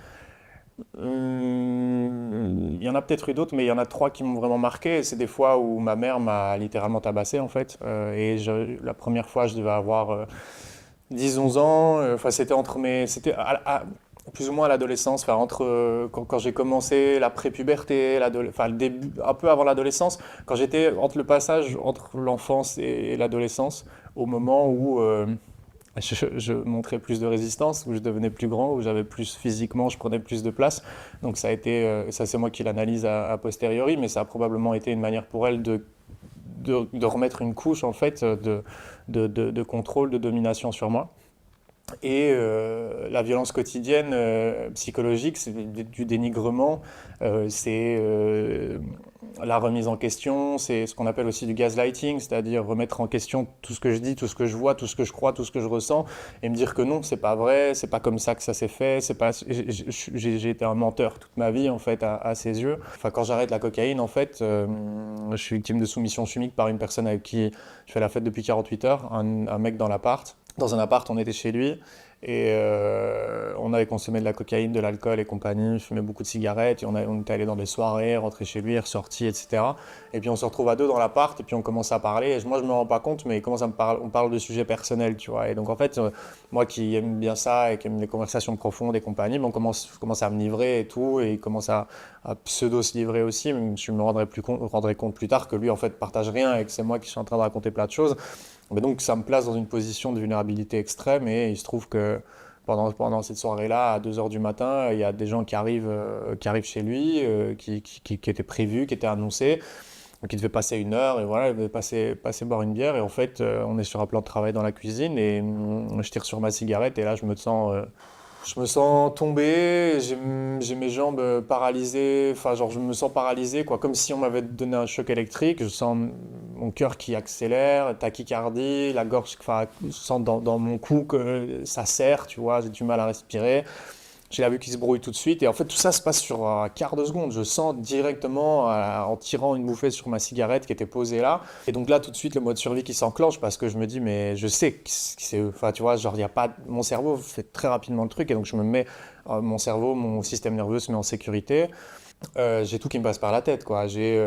Il y en a peut-être eu d'autres, mais il y en a 3 qui m'ont vraiment marqué. C'est des fois où ma mère m'a littéralement tabassé en fait. La première fois je devais avoir 10-11 ans. C'était plus ou moins à l'adolescence, quand j'ai commencé la prépuberté, le début, un peu avant l'adolescence, quand j'étais entre le passage entre l'enfance et l'adolescence, au moment où je montrais plus de résistance, où je devenais plus grand, où j'avais plus physiquement, je prenais plus de place. Donc ça c'est moi qui l'analyse a posteriori, mais ça a probablement été une manière pour elle de remettre une couche en fait de contrôle, de domination sur moi. Et la violence quotidienne psychologique, c'est du dénigrement, c'est la remise en question, c'est ce qu'on appelle aussi du gaslighting, c'est-à-dire remettre en question tout ce que je dis, tout ce que je vois, tout ce que je crois, tout ce que je ressens, et me dire que non, c'est pas vrai, c'est pas comme ça que ça s'est fait, c'est pas... J'ai été un menteur toute ma vie en fait à ses yeux. Enfin, quand j'arrête la cocaïne, en fait, je suis victime de soumission chimique par une personne avec qui je fais la fête depuis 48 heures, un mec dans l'appart. Dans un appart, on était chez lui et on avait consommé de la cocaïne, de l'alcool et compagnie, fumé beaucoup de cigarettes et on était allé dans des soirées, rentré chez lui, ressorti, etc. Et puis on se retrouve à deux dans l'appart et puis on commence à parler. Et moi, je me rends pas compte, mais on parle de sujets personnels, tu vois. Et donc en fait, moi qui aime bien ça et qui aime les conversations profondes et compagnie, je commence à me livrer et tout, et il commence à pseudo se livrer aussi. Mais je me rendrai compte plus tard que lui en fait partage rien et que c'est moi qui suis en train de raconter plein de choses. Mais donc ça me place dans une position de vulnérabilité extrême et il se trouve que pendant cette soirée-là, à 2 heures du matin, il y a des gens qui arrivent chez lui, qui étaient prévus, qui étaient annoncés, qui devaient passer 1 heure et voilà, ils devaient passer boire une bière et en fait on est sur un plan de travail dans la cuisine et je tire sur ma cigarette et là je me sens tomber, j'ai mes jambes paralysées, enfin genre je me sens paralysé quoi, comme si on m'avait donné un choc électrique, je sens mon cœur qui accélère, tachycardie, la gorge, enfin je sens dans mon cou que ça serre, tu vois, j'ai du mal à respirer. J'ai la vue qui se brouille tout de suite et en fait tout ça se passe sur un quart de seconde. Je sens directement en tirant une bouffée sur ma cigarette qui était posée là. Et donc là tout de suite le mode survie qui s'enclenche parce que je me dis mais je sais que c'est eux. Enfin tu vois, genre y a pas, mon cerveau fait très rapidement le truc et donc je me mets, mon système nerveux se met en sécurité. J'ai tout qui me passe par la tête, quoi. J'ai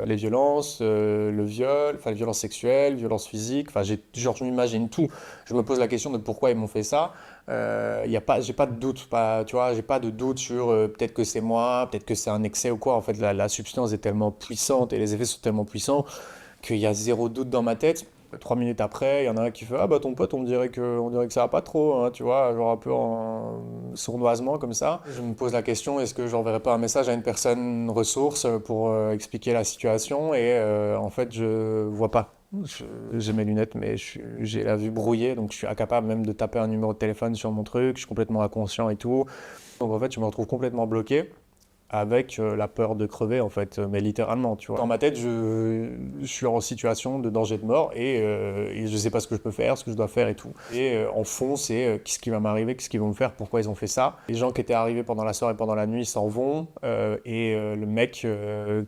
les violences, le viol, enfin les violences sexuelles, violences physiques. Enfin, genre je m'imagine tout. Je me pose la question de pourquoi ils m'ont fait ça. J'ai pas de doute, tu vois, j'ai pas de doute sur peut-être que c'est moi, peut-être que c'est un excès ou quoi. En fait, la substance est tellement puissante et les effets sont tellement puissants qu'il y a zéro doute dans ma tête. 3 minutes après, il y en a un qui fait ah bah ton pote, on dirait que ça va pas trop, hein, tu vois, genre un peu en sournoisement comme ça. Je me pose la question, est-ce que j'enverrai pas un message à une personne ressource pour expliquer la situation et en fait je vois pas. J'ai mes lunettes mais j'ai la vue brouillée donc je suis incapable même de taper un numéro de téléphone sur mon truc, je suis complètement inconscient et tout. Donc en fait je me retrouve complètement bloqué avec la peur de crever en fait, mais littéralement, tu vois. Dans ma tête, je suis en situation de danger de mort et je sais pas ce que je peux faire, ce que je dois faire et tout. Et en fond, c'est qu'est-ce qui va m'arriver, qu'est-ce qu'ils vont me faire, pourquoi ils ont fait ça. Les gens qui étaient arrivés pendant la soirée, pendant la nuit, s'en vont et le mec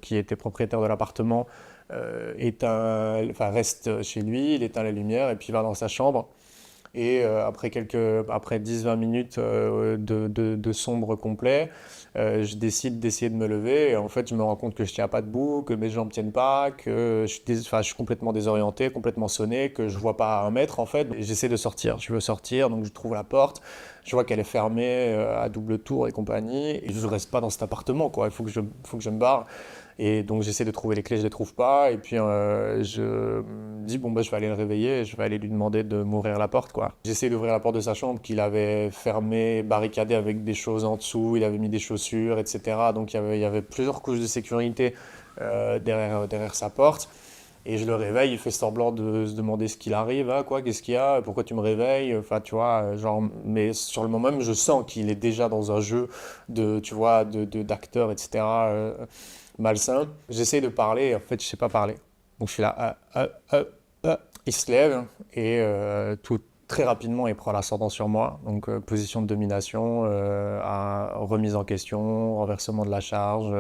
qui était propriétaire de l'appartement reste chez lui, il éteint la lumière et puis il va dans sa chambre. Et après 10-20 minutes de sombre complet, je décide d'essayer de me lever. Et en fait, je me rends compte que je tiens pas debout, que mes jambes tiennent pas, que je suis complètement désorienté, complètement sonné, que je vois pas à 1 mètre en fait. Et j'essaie de sortir. Je veux sortir, donc je trouve la porte. Je vois qu'elle est fermée à double tour et compagnie. Et je reste pas dans cet appartement, quoi. Il faut que je me barre. Et donc j'essaie de trouver les clés, je les trouve pas. Et puis je me dis bon bah je vais aller le réveiller, et je vais aller lui demander de m'ouvrir la porte quoi. J'essaie d'ouvrir la porte de sa chambre qu'il avait fermée, barricadée avec des choses en dessous. Il avait mis des chaussures, etc. Donc il y avait plusieurs couches de sécurité derrière sa porte. Et je le réveille, il fait semblant de se demander ce qu'il arrive, ah, quoi, qu'est-ce qu'il y a, pourquoi tu me réveilles, enfin tu vois, genre, mais sur le moment même, je sens qu'il est déjà dans un jeu tu vois, d'acteur, etc., malsain. J'essaie de parler, et en fait, je sais pas parler. Donc je suis là, il se lève et tout très rapidement, il prend l'ascendant sur moi. Donc position de domination, remise en question, renversement de la charge.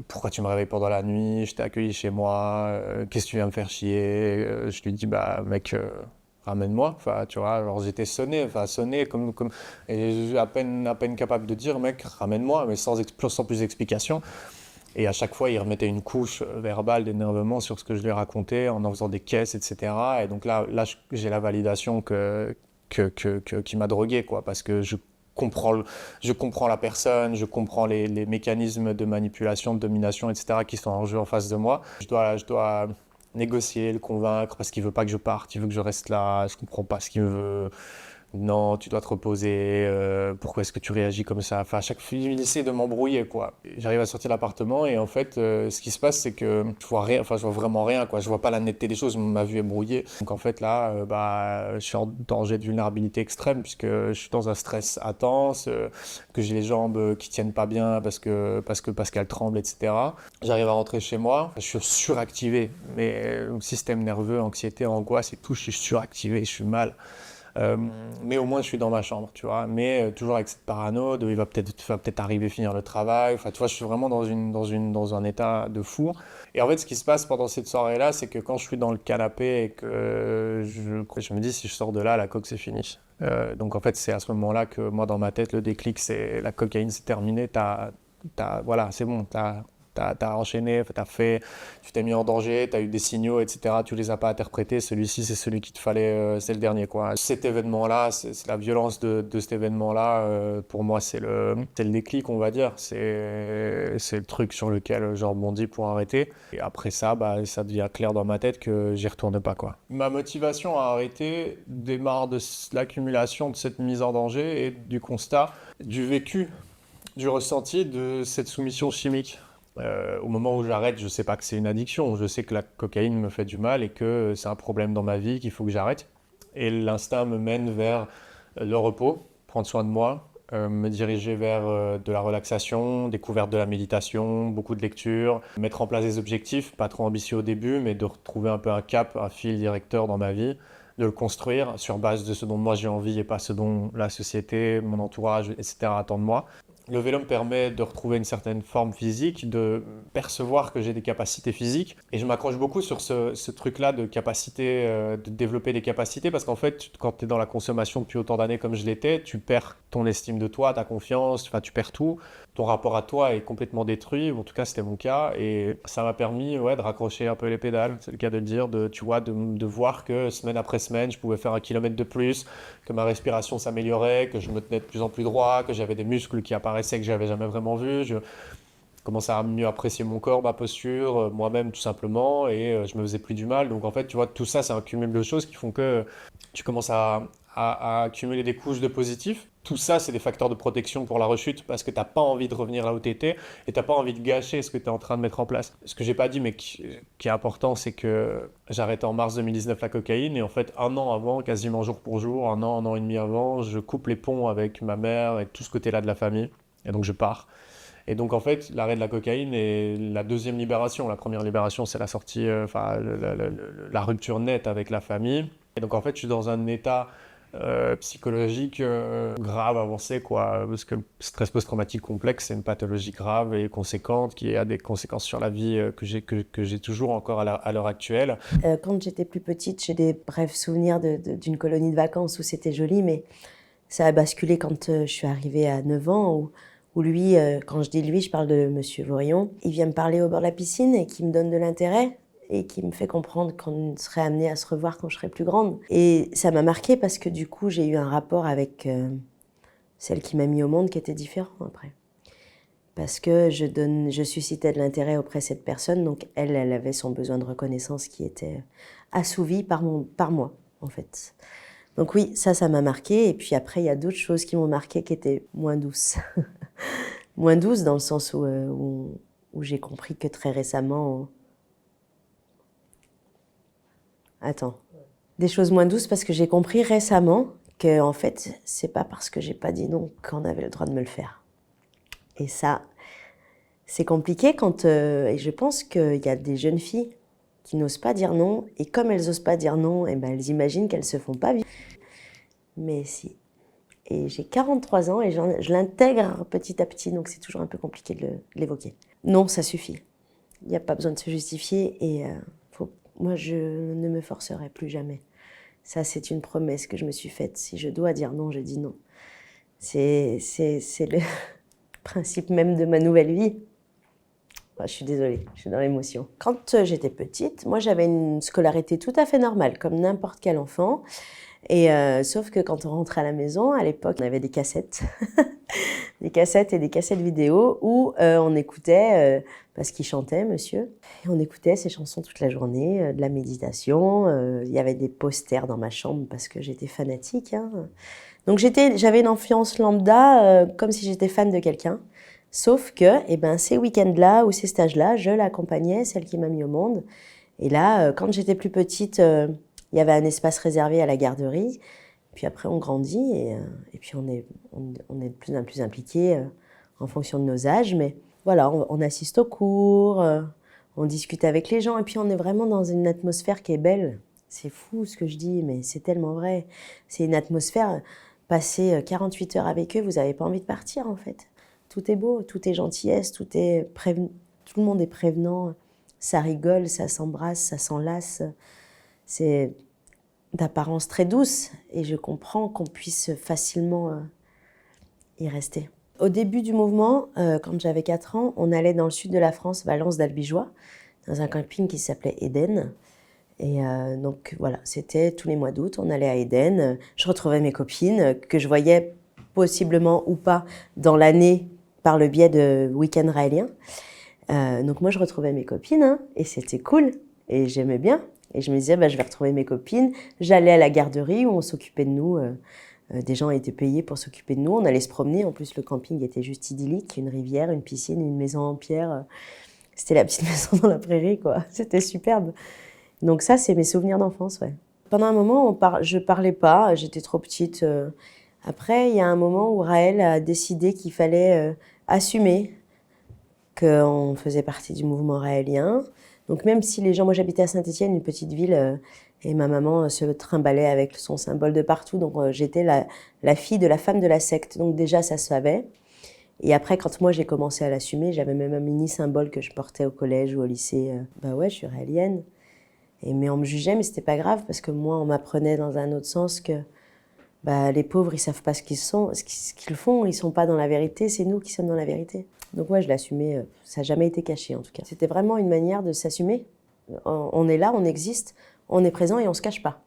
Pourquoi tu me réveilles pendant la nuit? Je t'ai accueilli chez moi. Qu'est-ce que tu viens me faire chier? Je lui dis bah mec, ramène-moi. Enfin tu vois, alors j'étais sonné comme et à peine capable de dire mec ramène-moi, mais sans plus d'explication. Et à chaque fois, il remettait une couche verbale d'énervement sur ce que je lui racontais en faisant des caisses, etc. Et donc là j'ai la validation qu'il m'a drogué, quoi, parce que je comprends la personne, je comprends les mécanismes de manipulation, de domination, etc. qui sont en jeu en face de moi. Je dois négocier, le convaincre parce qu'il veut pas que je parte, il veut que je reste là, je comprends pas ce qu'il veut. Non, tu dois te reposer, pourquoi est-ce que tu réagis comme ça? Enfin, à chaque fois, il essaie de m'embrouiller, quoi. J'arrive à sortir de l'appartement et en fait, ce qui se passe, c'est que je vois rien, enfin, je vois vraiment rien, quoi. Je vois pas la netteté des choses, ma vue est brouillée. Donc en fait, là, je suis en danger de vulnérabilité extrême puisque je suis dans un stress intense, que j'ai les jambes qui tiennent pas bien parce qu'elles tremblent, etc. J'arrive à rentrer chez moi, je suis suractivé, mais système nerveux, anxiété, angoisse et tout, je suis suractivé, je suis mal. Mais au moins je suis dans ma chambre, tu vois. Mais toujours avec cette parano de il va peut-être arriver finir le travail. Enfin, tu vois, je suis vraiment dans un état de fou. Et en fait, ce qui se passe pendant cette soirée-là, c'est que quand je suis dans le canapé et que je me dis si je sors de là, la coke c'est fini. Donc en fait, c'est à ce moment-là que moi dans ma tête, le déclic, c'est la cocaïne, c'est terminé. Voilà, c'est bon, t'as enchaîné, tu t'es mis en danger, t'as eu des signaux, etc. Tu les as pas interprétés. Celui-ci, c'est celui qu'il te fallait, c'est le dernier, quoi. Cet événement-là, c'est la violence de cet événement-là. Pour moi, c'est le déclic, on va dire. C'est le truc sur lequel je rebondis pour arrêter. Et après ça, ça devient clair dans ma tête que j'y retourne pas, quoi. Ma motivation à arrêter démarre de l'accumulation de cette mise en danger et du constat, du vécu, du ressenti de cette soumission chimique. Au moment où j'arrête, je sais pas que c'est une addiction, je sais que la cocaïne me fait du mal et que c'est un problème dans ma vie, qu'il faut que j'arrête. Et l'instinct me mène vers le repos, prendre soin de moi, me diriger vers de la relaxation, découverte de la méditation, beaucoup de lecture, mettre en place des objectifs, pas trop ambitieux au début, mais de retrouver un peu un cap, un fil directeur dans ma vie, de le construire sur base de ce dont moi j'ai envie et pas ce dont la société, mon entourage, etc. attendent de moi. Le vélo me permet de retrouver une certaine forme physique, de percevoir que j'ai des capacités physiques. Et je m'accroche beaucoup sur ce truc-là de capacité, de développer des capacités, parce qu'en fait, quand tu es dans la consommation depuis autant d'années comme je l'étais, tu perds ton estime de toi, ta confiance, enfin tu perds tout. Ton rapport à toi est complètement détruit, en tout cas c'était mon cas, et ça m'a permis de raccrocher un peu les pédales, c'est le cas de le dire, de voir que semaine après semaine, je pouvais faire 1 kilomètre de plus, que ma respiration s'améliorait, que je me tenais de plus en plus droit, que j'avais des muscles qui apparaissaient que j'avais jamais vraiment vus. Je commençais à mieux apprécier mon corps, ma posture, moi-même tout simplement, et je me faisais plus du mal. Donc en fait, tu vois, tout ça, c'est un cumul de choses qui font que tu commences à accumuler des couches de positifs. Tout ça, c'est des facteurs de protection pour la rechute parce que tu n'as pas envie de revenir là où tu étais et tu n'as pas envie de gâcher ce que tu es en train de mettre en place. Ce que j'ai pas dit, mais qui est important, c'est que j'arrête en mars 2019 la cocaïne et en fait, 1 an avant, quasiment jour pour jour, 1 an et demi avant, je coupe les ponts avec ma mère et tout ce côté-là de la famille. Et donc, je pars. Et donc, en fait, l'arrêt de la cocaïne est la deuxième libération. La première libération, c'est la sortie, la rupture nette avec la famille. Et donc, en fait, je suis dans un état psychologique grave, avancé, quoi. Parce que le stress post-traumatique complexe, c'est une pathologie grave et conséquente qui a des conséquences sur la vie que j'ai toujours encore à l'heure actuelle. Quand j'étais plus petite, j'ai des brefs souvenirs d'une colonie de vacances où c'était joli, mais ça a basculé quand je suis arrivée à 9 ans, où lui, quand je dis lui, je parle de Monsieur Vorion, il vient me parler au bord de la piscine et qui me donne de l'intérêt et qui me fait comprendre qu'on serait amené à se revoir quand je serais plus grande. Et ça m'a marquée parce que du coup, j'ai eu un rapport avec celle qui m'a mis au monde qui était différent après. Parce que je suscitais de l'intérêt auprès de cette personne, donc elle avait son besoin de reconnaissance qui était assouvi par moi, en fait. Donc oui, ça m'a marqué. Et puis après, il y a d'autres choses qui m'ont marqué qui étaient moins douces. Moins douces dans le sens où j'ai compris que très récemment... Attends. Des choses moins douces parce que j'ai compris récemment que, en fait, c'est pas parce que j'ai pas dit non qu'on avait le droit de me le faire. Et ça, c'est compliqué quand... et je pense qu'il y a des jeunes filles qui n'osent pas dire non. Et comme elles n'osent pas dire non, eh ben, elles imaginent qu'elles se font pas vivre. Mais si. Et j'ai 43 ans et je l'intègre petit à petit, donc c'est toujours un peu compliqué de l'évoquer. Non, ça suffit. Il n'y a pas besoin de se justifier et moi, je ne me forcerai plus jamais. Ça, c'est une promesse que je me suis faite. Si je dois dire non, je dis non. C'est le principe même de ma nouvelle vie. Je suis désolée, je suis dans l'émotion. Quand j'étais petite, moi, j'avais une scolarité tout à fait normale, comme n'importe quel enfant. Et sauf que quand on rentrait à la maison, à l'époque, on avait des cassettes, des cassettes et des cassettes vidéo où on écoutait, parce qu'il chantait, monsieur, et on écoutait ses chansons toute la journée, de la méditation. Il y avait des posters dans ma chambre parce que j'étais fanatique, hein. Donc j'avais une influence lambda, comme si j'étais fan de quelqu'un. Sauf que, eh ben, ces week-ends-là ou ces stages-là, je l'accompagnais, celle qui m'a mis au monde. Et là, quand j'étais plus petite, il y avait un espace réservé à la garderie. Puis après, on grandit et puis on est de plus en plus impliqués en fonction de nos âges. Mais voilà, on assiste aux cours, on discute avec les gens et puis on est vraiment dans une atmosphère qui est belle. C'est fou ce que je dis, mais c'est tellement vrai. C'est une atmosphère, passer 48 heures avec eux, vous n'avez pas envie de partir en fait. Tout est beau, tout est gentillesse, tout le monde est prévenant. Ça rigole, ça s'embrasse, ça s'enlace. C'est d'apparence très douce et je comprends qu'on puisse facilement y rester. Au début du mouvement, quand j'avais 4 ans, on allait dans le sud de la France, Valence d'Albigeois, dans un camping qui s'appelait Éden. Et donc voilà, c'était tous les mois d'août, on allait à Éden. Je retrouvais mes copines que je voyais possiblement ou pas dans l'année par le biais de week-ends raéliens. Donc moi, je retrouvais mes copines hein, et c'était cool et j'aimais bien. Et je me disais, je vais retrouver mes copines. J'allais à la garderie où on s'occupait de nous. Des gens étaient payés pour s'occuper de nous. On allait se promener. En plus, le camping était juste idyllique. Une rivière, une piscine, une maison en pierre. C'était la petite maison dans la prairie, quoi. C'était superbe. Donc ça, c'est mes souvenirs d'enfance, ouais. Pendant un moment, je parlais pas. J'étais trop petite. Après, il y a un moment où Raël a décidé qu'il fallait assumer qu'on faisait partie du mouvement raélien. Donc même si les gens, moi j'habitais à Saint-Étienne, une petite ville, et ma maman se trimballait avec son symbole de partout, donc j'étais la fille de la femme de la secte, donc déjà ça se savait. Et après, quand moi j'ai commencé à l'assumer, j'avais même un mini symbole que je portais au collège ou au lycée. Bah ouais, je suis raélienne. Mais on me jugeait, mais c'était pas grave, parce que moi on m'apprenait dans un autre sens que les pauvres ils savent pas ce qu'ils font, ils sont pas dans la vérité, c'est nous qui sommes dans la vérité. Donc ouais, je l'assumais, ça n'a jamais été caché en tout cas. C'était vraiment une manière de s'assumer. On est là, on existe, on est présent et on se cache pas.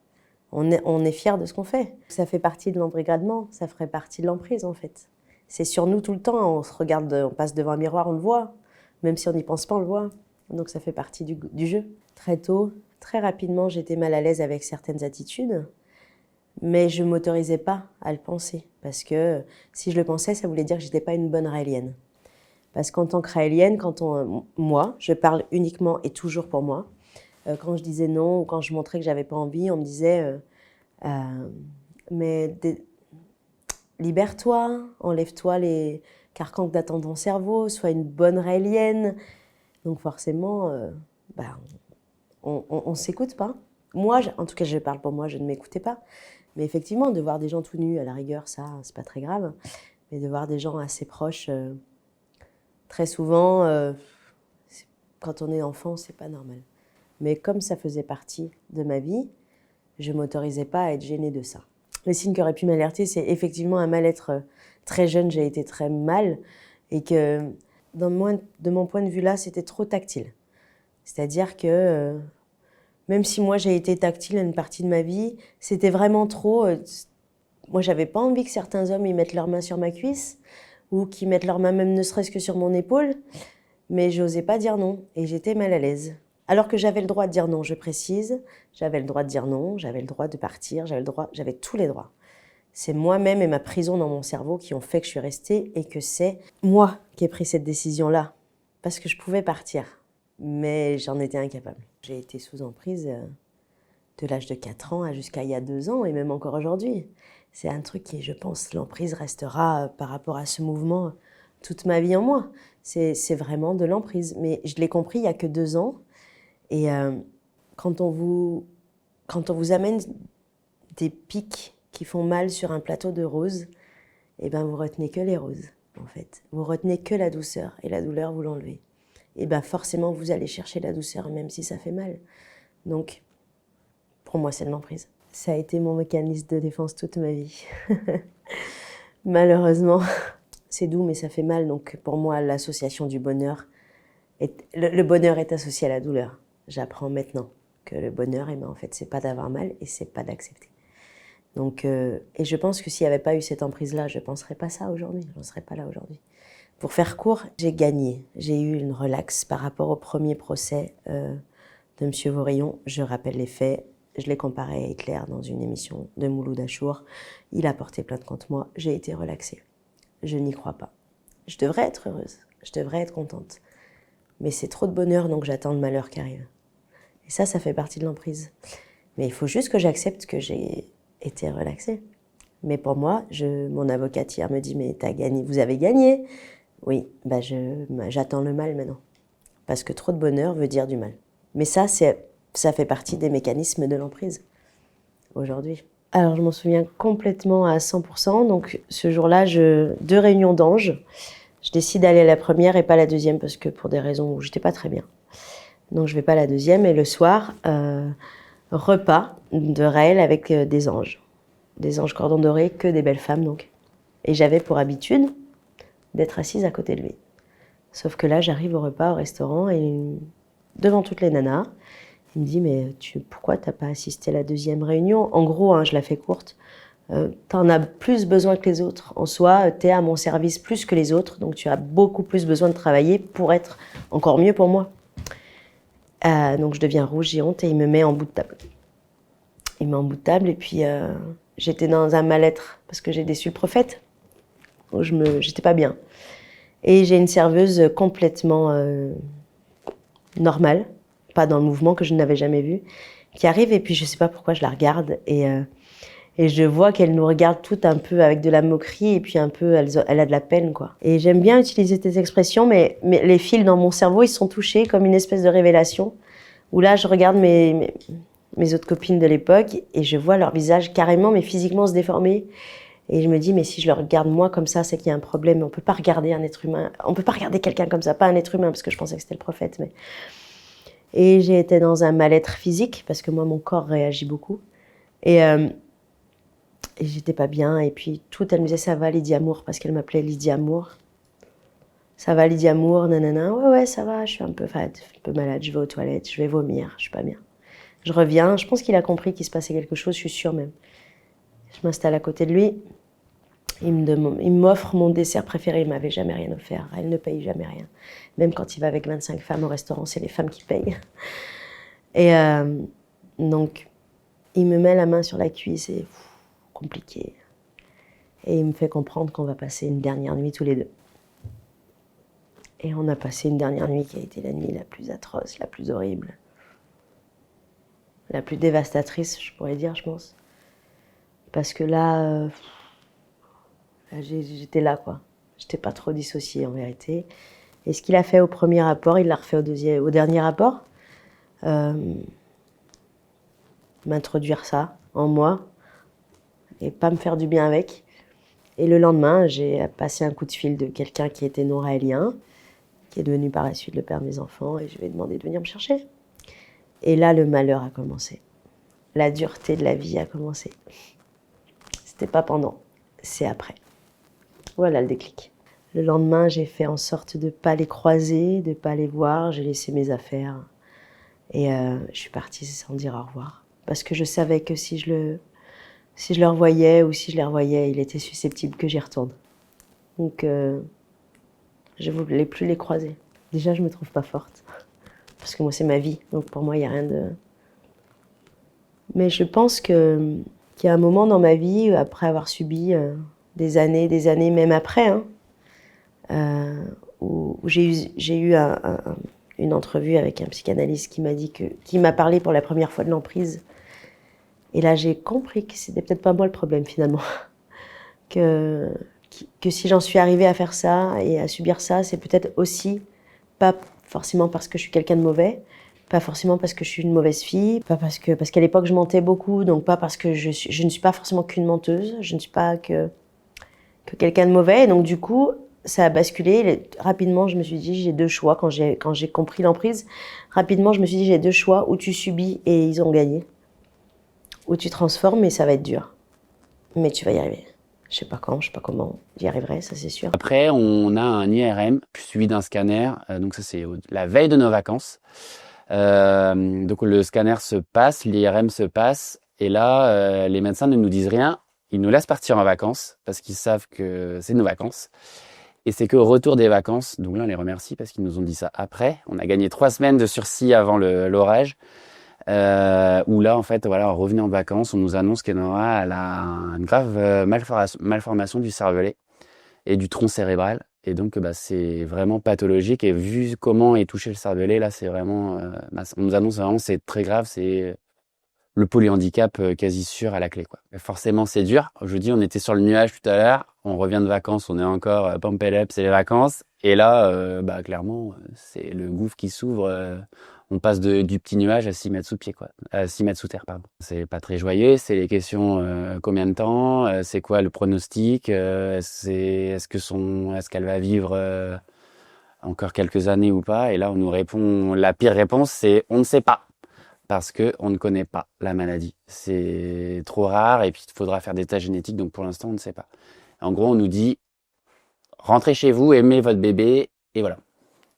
On est fier de ce qu'on fait. Ça fait partie de l'embrigadement, ça ferait partie de l'emprise en fait. C'est sur nous tout le temps, on se regarde, on passe devant un miroir, on le voit. Même si on n'y pense pas, on le voit. Donc ça fait partie du jeu. Très tôt, très rapidement, j'étais mal à l'aise avec certaines attitudes. Mais je ne m'autorisais pas à le penser. Parce que si je le pensais, ça voulait dire que je n'étais pas une bonne raélienne. Parce qu'en tant que raélienne, moi, je parle uniquement et toujours pour moi, quand je disais non ou quand je montrais que j'avais pas envie, on me disait libère-toi, enlève-toi les carcans que t'as dans ton cerveau, sois une bonne raélienne. Donc forcément, on s'écoute pas. Moi, en tout cas, je parle pour moi, je ne m'écoutais pas. Mais effectivement, de voir des gens tout nus, à la rigueur, ça, c'est pas très grave. Mais de voir des gens assez proches, très souvent, quand on est enfant, c'est pas normal. Mais comme ça faisait partie de ma vie, je m'autorisais pas à être gênée de ça. Le signe qui aurait pu m'alerter, c'est effectivement un mal-être très jeune. J'ai été très mal et que, de mon point de vue là, c'était trop tactile. C'est-à-dire que même si moi j'ai été tactile à une partie de ma vie, c'était vraiment trop. Moi, j'avais pas envie que certains hommes y mettent leurs mains sur ma cuisse ou qu'ils mettent leurs mains même ne serait-ce que sur mon épaule, mais j'osais pas dire non et j'étais mal à l'aise. Alors que j'avais le droit de dire non, je précise, j'avais le droit de dire non, j'avais le droit de partir, j'avais tous les droits. C'est moi-même et ma prison dans mon cerveau qui ont fait que je suis restée et que c'est moi qui ai pris cette décision-là, parce que je pouvais partir, mais j'en étais incapable. J'ai été sous emprise de l'âge de 4 ans jusqu'à il y a 2 ans et même encore aujourd'hui. C'est un truc qui, je pense, l'emprise restera par rapport à ce mouvement toute ma vie en moi. C'est vraiment de l'emprise, mais je l'ai compris il y a que 2 ans. Et quand on vous amène des pics qui font mal sur un plateau de roses, eh ben vous retenez que les roses, en fait. Vous retenez que la douceur, et la douleur, vous l'enlevez. Et ben forcément, vous allez chercher la douceur, même si ça fait mal. Donc, pour moi, c'est de l'emprise. Ça a été mon mécanisme de défense toute ma vie. Malheureusement, c'est doux, mais ça fait mal. Donc, pour moi, l'association du bonheur, le bonheur est associé à la douleur. J'apprends maintenant que le bonheur, en fait, c'est pas d'avoir mal et c'est pas d'accepter. Donc, et je pense que s'il n'y avait pas eu cette emprise-là, je ne penserais pas ça aujourd'hui, je n'en serais pas là aujourd'hui. Pour faire court, j'ai gagné. J'ai eu une relaxe par rapport au premier procès de M. Vaurillon. Je rappelle les faits. Je l'ai comparé à Hitler dans une émission de Mouloud Achour. Il a porté plainte contre moi. J'ai été relaxée. Je n'y crois pas. Je devrais être heureuse. Je devrais être contente. Mais c'est trop de bonheur, donc j'attends le malheur qui arrive. Et ça fait partie de l'emprise. Mais il faut juste que j'accepte que j'ai été relaxée. Mais pour moi, mon avocate hier me dit « Mais t'as gagné, vous avez gagné !» Oui, j'attends le mal maintenant. Parce que trop de bonheur veut dire du mal. Mais ça fait partie des mécanismes de l'emprise, aujourd'hui. Alors, je m'en souviens complètement à 100%. Donc, ce jour-là, 2 réunions d'anges. Je décide d'aller à la première et pas à la deuxième parce que pour des raisons où j'étais pas très bien. Donc, je vais pas à la deuxième. Et le soir, repas de Raël avec des anges. Des anges cordon doré, que des belles femmes, donc. Et j'avais pour habitude d'être assise à côté de lui. Sauf que là, j'arrive au repas, au restaurant, et devant toutes les nanas, il me dit « Mais pourquoi t'as pas assisté à la deuxième réunion ?» En gros, hein, je la fais courte, t'en as plus besoin que les autres. En soi, t'es à mon service plus que les autres, donc tu as beaucoup plus besoin de travailler pour être encore mieux pour moi. Donc je deviens rouge, j'ai honte, et il me met en bout de table. Il me met en bout de table, et puis j'étais dans un mal-être, parce que j'ai déçu le prophète. J'étais pas bien. Et j'ai une serveuse complètement normale, pas dans le mouvement que je n'avais jamais vu, qui arrive et puis je sais pas pourquoi je la regarde et je vois qu'elle nous regarde toutes un peu avec de la moquerie et puis un peu elle a de la peine quoi. Et j'aime bien utiliser tes expressions mais les fils dans mon cerveau ils sont touchés comme une espèce de révélation où là je regarde mes autres copines de l'époque et je vois leur visage carrément mais physiquement se déformer. Et je me dis, mais si je le regarde moi comme ça, c'est qu'il y a un problème. On peut pas regarder un être humain. On peut pas regarder quelqu'un comme ça. Pas un être humain, parce que je pensais que c'était le prophète. Mais... Et j'ai été dans un mal-être physique, parce que moi, mon corps réagit beaucoup. Et j'étais pas bien. Et puis, elle me disait, ça va, Lydie Amour, parce qu'elle m'appelait Lydie Amour. Ça va, Lydie Amour, nanana. Ouais, ça va, je suis un peu malade. Je vais aux toilettes, je vais vomir, je suis pas bien. Je reviens. Je pense qu'il a compris qu'il se passait quelque chose, je suis sûre même. Je m'installe à côté de lui. Il m'offre mon dessert préféré. Il m'avait jamais rien offert. Elle ne paye jamais rien. Même quand il va avec 25 femmes au restaurant, c'est les femmes qui payent. Et donc, il me met la main sur la cuisse et compliqué. Et il me fait comprendre qu'on va passer une dernière nuit tous les deux. Et on a passé une dernière nuit qui a été la nuit la plus atroce, la plus horrible, la plus dévastatrice, je pourrais dire, je pense. Parce que là, j'étais là, quoi. J'étais pas trop dissociée, en vérité. Et ce qu'il a fait au premier rapport, il l'a refait au dernier rapport. M'introduire ça en moi et pas me faire du bien avec. Et le lendemain, j'ai passé un coup de fil de quelqu'un qui était non-raélien, qui est devenu par la suite le père de mes enfants, et je lui ai demandé de venir me chercher. Et là, le malheur a commencé. La dureté de la vie a commencé. C'était pas pendant, c'est après. Voilà le déclic. Le lendemain, j'ai fait en sorte de ne pas les croiser, de ne pas les voir. J'ai laissé mes affaires et je suis partie sans dire au revoir. Parce que je savais que si je le revoyais ou si je les revoyais, il était susceptible que j'y retourne. Donc, je ne voulais plus les croiser. Déjà, je ne me trouve pas forte. Parce que moi, c'est ma vie. Donc, pour moi, il n'y a rien de... Mais je pense qu'il y a un moment dans ma vie, après avoir subi des années, même après, où j'ai eu une entrevue avec un psychanalyste qui m'a parlé pour la première fois de l'emprise. Et là, j'ai compris que c'était peut-être pas moi le problème finalement. Que si j'en suis arrivée à faire ça et à subir ça, c'est peut-être aussi pas forcément parce que je suis quelqu'un de mauvais, pas forcément parce que je suis une mauvaise fille, pas parce qu'à l'époque je mentais beaucoup, donc pas parce que je ne suis pas forcément qu'une menteuse, je ne suis pas que quelqu'un de mauvais. Et donc du coup, ça a basculé. Rapidement, je me suis dit, j'ai 2 choix. Quand j'ai compris l'emprise, rapidement, je me suis dit, j'ai 2 choix, où tu subis et ils ont gagné, ou tu transformes et ça va être dur. Mais tu vas y arriver. Je sais pas quand, je sais pas comment, j'y arriverai, ça c'est sûr. Après, on a un IRM suivi d'un scanner. Donc ça, c'est la veille de nos vacances. Donc le scanner se passe, l'IRM se passe. Et là, les médecins ne nous disent rien. Ils nous laissent partir en vacances parce qu'ils savent que c'est nos vacances. Et c'est qu'au retour des vacances, donc là on les remercie parce qu'ils nous ont dit ça après. On a gagné 3 semaines de sursis avant l'orage. Où là, en fait, voilà, en revenant en vacances, on nous annonce qu'Enora elle a une grave malformation du cervelet et du tronc cérébral. Et donc, bah, c'est vraiment pathologique. Et vu comment est touché le cervelet, là, c'est vraiment... on nous annonce vraiment c'est très grave, c'est le polyhandicap quasi sûr à la clé, quoi. Et forcément, c'est dur. Je vous dis, on était sur le nuage tout à l'heure. On revient de vacances, on est encore pumped up, c'est les vacances. Et là, bah, clairement, c'est le gouffre qui s'ouvre. On passe du petit nuage à 6 mètres sous pied, quoi. À 6 mètres sous terre, pardon. C'est pas très joyeux. C'est les questions, combien de temps? C'est quoi le pronostic? Est-ce qu'elle va vivre encore quelques années ou pas? Et là, on nous répond, la pire réponse, c'est on ne sait pas. Parce que on ne connaît pas la maladie. C'est trop rare et puis il faudra faire des tests génétiques. Donc pour l'instant, on ne sait pas. En gros, on nous dit, rentrez chez vous, aimez votre bébé et voilà.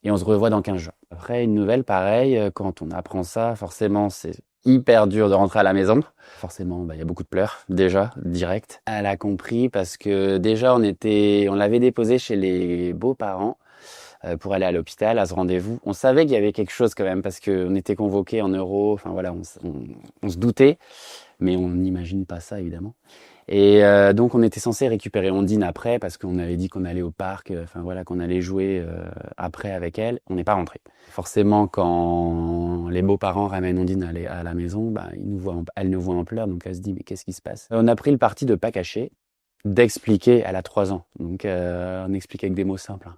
Et on se revoit dans 15 jours. Après, une nouvelle, pareil, quand on apprend ça, forcément, c'est hyper dur de rentrer à la maison. Forcément, bah, y a beaucoup de pleurs, déjà, direct. Elle a compris parce que déjà, on l'avait déposé chez les beaux-parents pour aller à l'hôpital, à ce rendez-vous. On savait qu'il y avait quelque chose quand même parce qu'on était convoqués en euros. Enfin voilà, on se doutait, mais on n'imagine pas ça, évidemment. Et donc on était censé récupérer Ondine après parce qu'on avait dit qu'on allait au parc, enfin voilà, qu'on allait jouer après avec elle. On n'est pas rentré. Forcément, quand les beaux-parents ramènent Ondine à la maison, bah, elle nous voit en pleurs, donc elle se dit mais qu'est-ce qui se passe? On a pris le parti de pas cacher, d'expliquer. Elle a 3 ans, donc on explique avec des mots simples. Hein.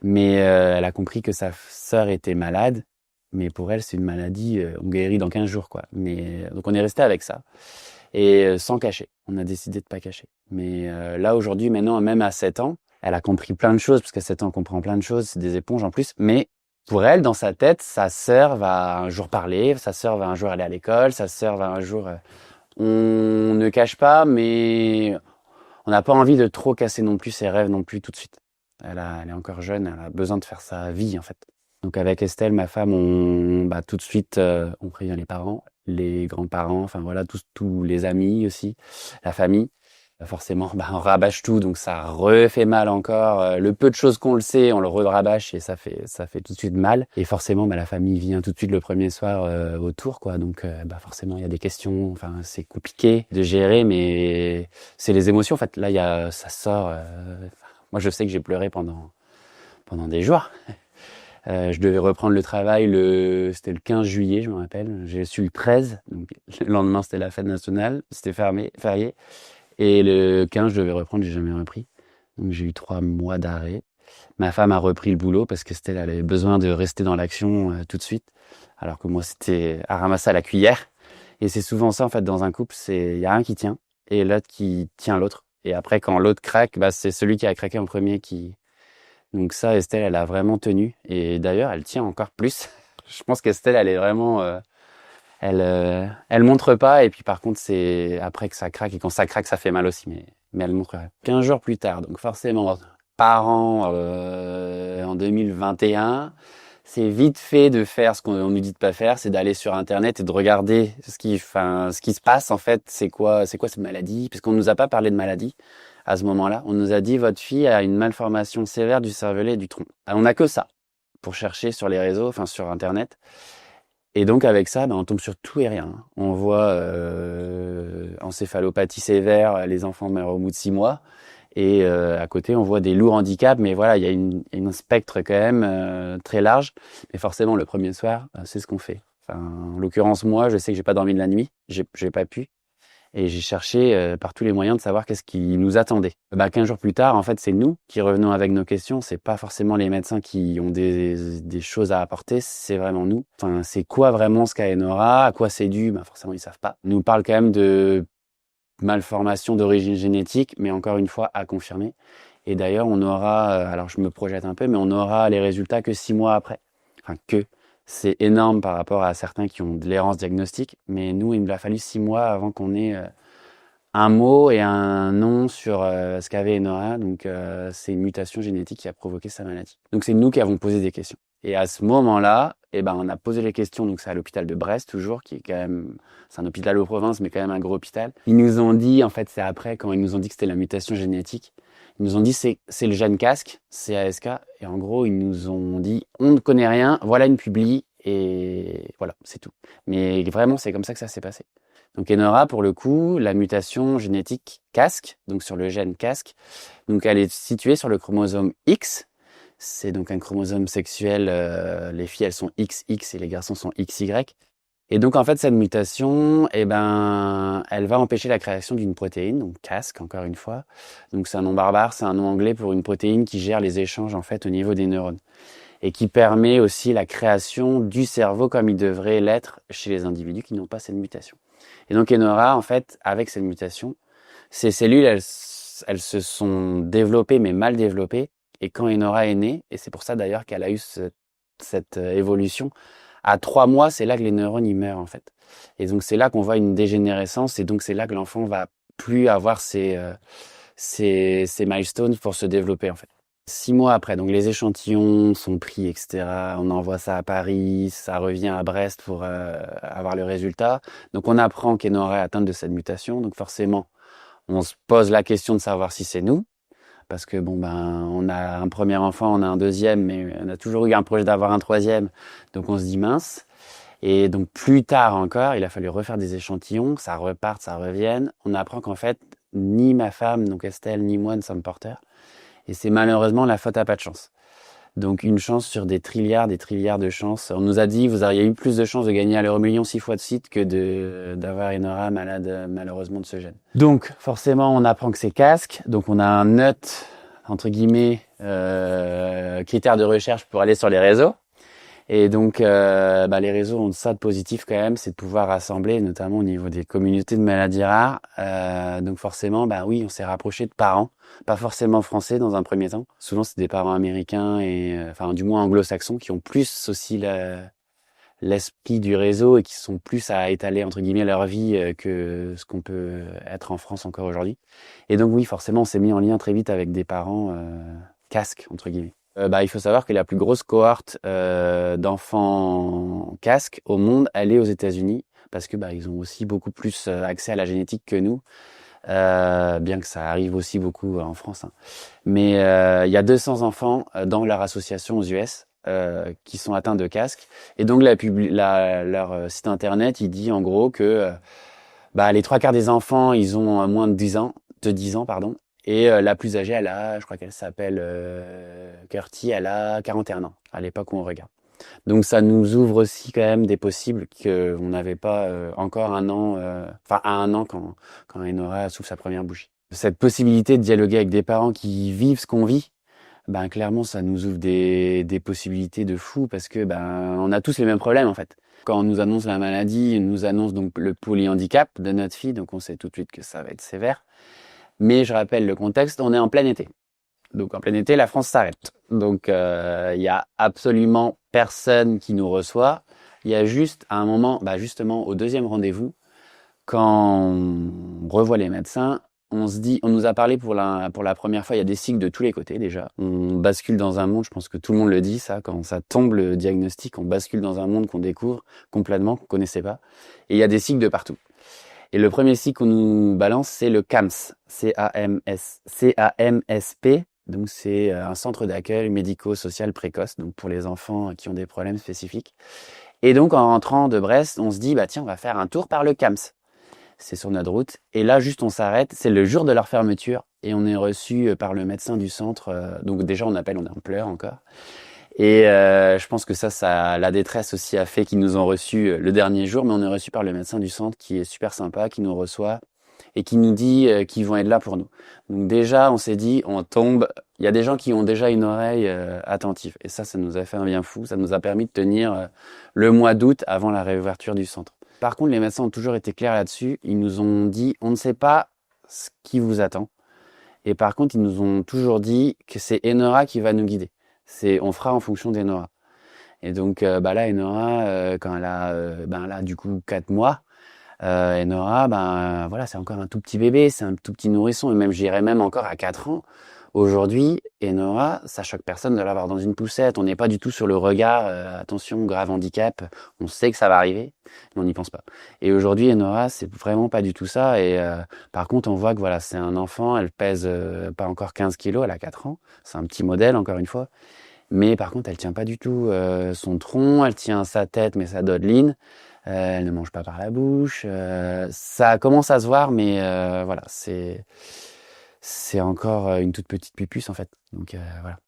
Mais elle a compris que sa sœur était malade. Mais pour elle, c'est une maladie, on guérit dans 15 jours, quoi. Mais donc on est resté avec ça. Et sans cacher. On a décidé de pas cacher. Mais là, aujourd'hui, maintenant, même à 7 ans, elle a compris plein de choses, parce qu'à 7 ans, on comprend plein de choses, c'est des éponges en plus. Mais pour elle, dans sa tête, sa sœur va un jour parler, sa sœur va un jour aller à l'école, sa sœur va un jour... on ne cache pas, mais on n'a pas envie de trop casser non plus ses rêves non plus tout de suite. Elle est encore jeune, elle a besoin de faire sa vie, en fait. Donc avec Estelle, ma femme, tout de suite, on prévient les parents, les grands-parents, enfin voilà, tous les amis aussi, la famille. Forcément, on rabâche tout, donc ça refait mal encore. Le peu de choses qu'on le sait, on le rabâche et ça fait tout de suite mal. Et forcément, la famille vient tout de suite le premier soir autour, quoi. Donc, forcément, il y a des questions. Enfin, c'est compliqué de gérer, mais c'est les émotions. En fait, là, ça sort. Moi, je sais que j'ai pleuré pendant des jours. Je devais reprendre le travail c'était le 15 juillet, je me rappelle. J'ai su le 13, donc le lendemain c'était la fête nationale, c'était férié. Et le 15, je devais reprendre, j'ai jamais repris. Donc j'ai eu 3 mois d'arrêt. Ma femme a repris le boulot parce que elle avait besoin de rester dans l'action tout de suite. Alors que moi, c'était à ramasser à la cuillère. Et c'est souvent ça, en fait, dans un couple, il y a un qui tient et l'autre qui tient l'autre. Et après, quand l'autre craque, c'est celui qui a craqué en premier qui... Donc ça, Estelle, elle a vraiment tenu. Et d'ailleurs, elle tient encore plus. Je pense qu'Estelle, elle est vraiment... elle montre pas. Et puis par contre, c'est après que ça craque. Et quand ça craque, ça fait mal aussi. Mais elle montre rien. 15 jours plus tard, donc forcément, parents en 2021, c'est vite fait de faire ce qu'on nous dit de pas faire. C'est d'aller sur Internet et de regarder ce qui se passe en fait. C'est quoi cette maladie? Parce qu'on nous a pas parlé de maladie. À ce moment-là, on nous a dit votre fille a une malformation sévère du cervelet et du tronc. On n'a que ça pour chercher sur les réseaux, sur Internet. Et donc avec ça, on tombe sur tout et rien. On voit encéphalopathie sévère, les enfants meurent au bout de 6 mois. Et à côté, on voit des lourds handicaps. Mais voilà, il y a un spectre quand même très large. Mais forcément, le premier soir, c'est ce qu'on fait. En l'occurrence, moi, je sais que j'ai pas dormi de la nuit. J'ai pas pu. Et j'ai cherché par tous les moyens de savoir qu'est-ce qui nous attendait. 15 jours plus tard, en fait, c'est nous qui revenons avec nos questions. C'est pas forcément les médecins qui ont des choses à apporter, c'est vraiment nous. C'est quoi vraiment ce qu'a Enora? À quoi c'est dû? Forcément, ils savent pas. Ils nous parlent quand même de malformation d'origine génétique, mais encore une fois, à confirmer. Et d'ailleurs, on aura, alors je me projette un peu, mais on aura les résultats que 6 mois après. C'est énorme par rapport à certains qui ont de l'errance diagnostique, mais nous, il nous a fallu 6 mois avant qu'on ait un mot et un nom sur ce qu'avait Enora. Donc, c'est une mutation génétique qui a provoqué sa maladie. Donc, c'est nous qui avons posé des questions. Et à ce moment-là, Et ben, on a posé les questions, donc c'est à l'hôpital de Brest toujours, qui est quand même, c'est un hôpital aux provinces, mais quand même un gros hôpital. Ils nous ont dit, en fait, c'est après, quand ils nous ont dit que c'était la mutation génétique, ils nous ont dit c'est le gène casque, CASK, et en gros, ils nous ont dit on ne connaît rien, voilà une publi, et voilà, c'est tout. Mais vraiment, c'est comme ça que ça s'est passé. Donc Enora, pour le coup, la mutation génétique casque, donc sur le gène casque, donc elle est située sur le chromosome X. C'est donc un chromosome sexuel, les filles elles sont XX et les garçons sont XY. Et donc en fait cette mutation, eh ben, elle va empêcher la création d'une protéine, donc casque encore une fois. Donc c'est un nom barbare, c'est un nom anglais pour une protéine qui gère les échanges en fait au niveau des neurones et qui permet aussi la création du cerveau comme il devrait l'être chez les individus qui n'ont pas cette mutation. Et donc Enora en fait avec cette mutation, ces cellules elles se sont développées mais mal développées. Et quand Enora est née, et c'est pour ça d'ailleurs qu'elle a eu cette évolution, à 3 mois, c'est là que les neurones ils meurent en fait. Et donc c'est là qu'on voit une dégénérescence, et donc c'est là que l'enfant va plus avoir ces milestones pour se développer en fait. 6 mois après, donc les échantillons sont pris, etc. On envoie ça à Paris, ça revient à Brest pour avoir le résultat. Donc on apprend qu'Enora est atteinte de cette mutation, donc forcément on se pose la question de savoir si c'est nous. Parce que bon ben on a un premier enfant, on a un deuxième, mais on a toujours eu un projet d'avoir un troisième, donc on se dit mince. Et donc plus tard encore, il a fallu refaire des échantillons, ça reparte, ça revienne. On apprend qu'en fait, ni ma femme, donc Estelle, ni moi ne sommes porteurs. Et c'est malheureusement la faute à pas de chance. Donc une chance sur des trilliards de chances. On nous a dit, vous auriez eu plus de chances de gagner à l'euro-million 6 fois de suite que d'avoir Enora malade malheureusement de ce gène. Donc forcément on apprend que c'est casque, donc on a un nut, entre guillemets, critère de recherche pour aller sur les réseaux. Et donc les réseaux ont ça de positif quand même, c'est de pouvoir rassembler, notamment au niveau des communautés de maladies rares. Donc forcément, oui, on s'est rapproché de parents, pas forcément français dans un premier temps. Souvent c'est des parents américains et du moins anglo-saxons qui ont plus aussi l'esprit du réseau et qui sont plus à étaler entre guillemets leur vie que ce qu'on peut être en France encore aujourd'hui. Et donc oui, forcément, on s'est mis en lien très vite avec des parents casques entre guillemets. Il faut savoir que la plus grosse cohorte d'enfants casques au monde, elle est aux États-Unis parce que ils ont aussi beaucoup plus accès à la génétique que nous, bien que ça arrive aussi beaucoup en France. Hein. Mais il y a 200 enfants dans leur association aux US qui sont atteints de casques. Et donc leur site internet, il dit en gros que les 3/4 des enfants, ils ont moins de 10 ans, pardon. Et la plus âgée, je crois qu'elle s'appelle Curti, elle a 41 ans à l'époque où on regarde. Donc ça nous ouvre aussi quand même des possibles qu'on n'avait pas encore à un an quand Enora souffle sa première bougie. Cette possibilité de dialoguer avec des parents qui vivent ce qu'on vit, clairement ça nous ouvre des possibilités de fou parce que on a tous les mêmes problèmes en fait. Quand on nous annonce la maladie, on nous annonce donc le polyhandicap de notre fille, donc on sait tout de suite que ça va être sévère. Mais je rappelle le contexte, on est en plein été. Donc en plein été, la France s'arrête. Donc il y a absolument personne qui nous reçoit. Il y a juste à un moment, justement au deuxième rendez-vous, quand on revoit les médecins, on se dit, on nous a parlé pour la première fois, il y a des cycles de tous les côtés déjà. On bascule dans un monde, je pense que tout le monde le dit ça, quand ça tombe le diagnostic, on bascule dans un monde qu'on découvre complètement, qu'on connaissait pas. Et il y a des cycles de partout. Et le premier cycle qu'on nous balance, c'est le CAMS, C-A-M-S-P. Donc c'est un centre d'accueil médico-social précoce, donc pour les enfants qui ont des problèmes spécifiques. Et donc en rentrant de Brest, on se dit tiens, on va faire un tour par le CAMS. C'est sur notre route. Et là, juste on s'arrête, c'est le jour de leur fermeture et on est reçu par le médecin du centre. Donc déjà on appelle, on est en pleurs encore. Et je pense que ça, la détresse aussi a fait qu'ils nous ont reçus le dernier jour, mais on est reçu par le médecin du centre qui est super sympa, qui nous reçoit et qui nous dit qu'ils vont être là pour nous. Donc déjà, on s'est dit, on tombe. Il y a des gens qui ont déjà une oreille attentive. Et ça nous a fait un bien fou. Ça nous a permis de tenir le mois d'août avant la réouverture du centre. Par contre, les médecins ont toujours été clairs là-dessus. Ils nous ont dit, on ne sait pas ce qui vous attend. Et par contre, ils nous ont toujours dit que c'est Enora qui va nous guider. On fera en fonction d'Enora. Et donc là, Enora, quand elle a du coup 4 mois, Enora, c'est encore un tout petit bébé, c'est un tout petit nourrisson. Et même, j'irais même encore à 4 ans, Aujourd'hui, Enora, ça choque personne de l'avoir dans une poussette. On n'est pas du tout sur le regard, attention, grave handicap. On sait que ça va arriver, mais on n'y pense pas. Et aujourd'hui, Enora, c'est vraiment pas du tout ça. Et par contre, on voit que voilà, c'est un enfant, elle pèse pas encore 15 kilos, elle a 4 ans. C'est un petit modèle, encore une fois. Mais par contre, elle tient pas du tout son tronc, elle tient sa tête, mais sa dodeline. Elle ne mange pas par la bouche. Ça commence à se voir, mais voilà, c'est encore une toute petite pupuce en fait. Donc voilà.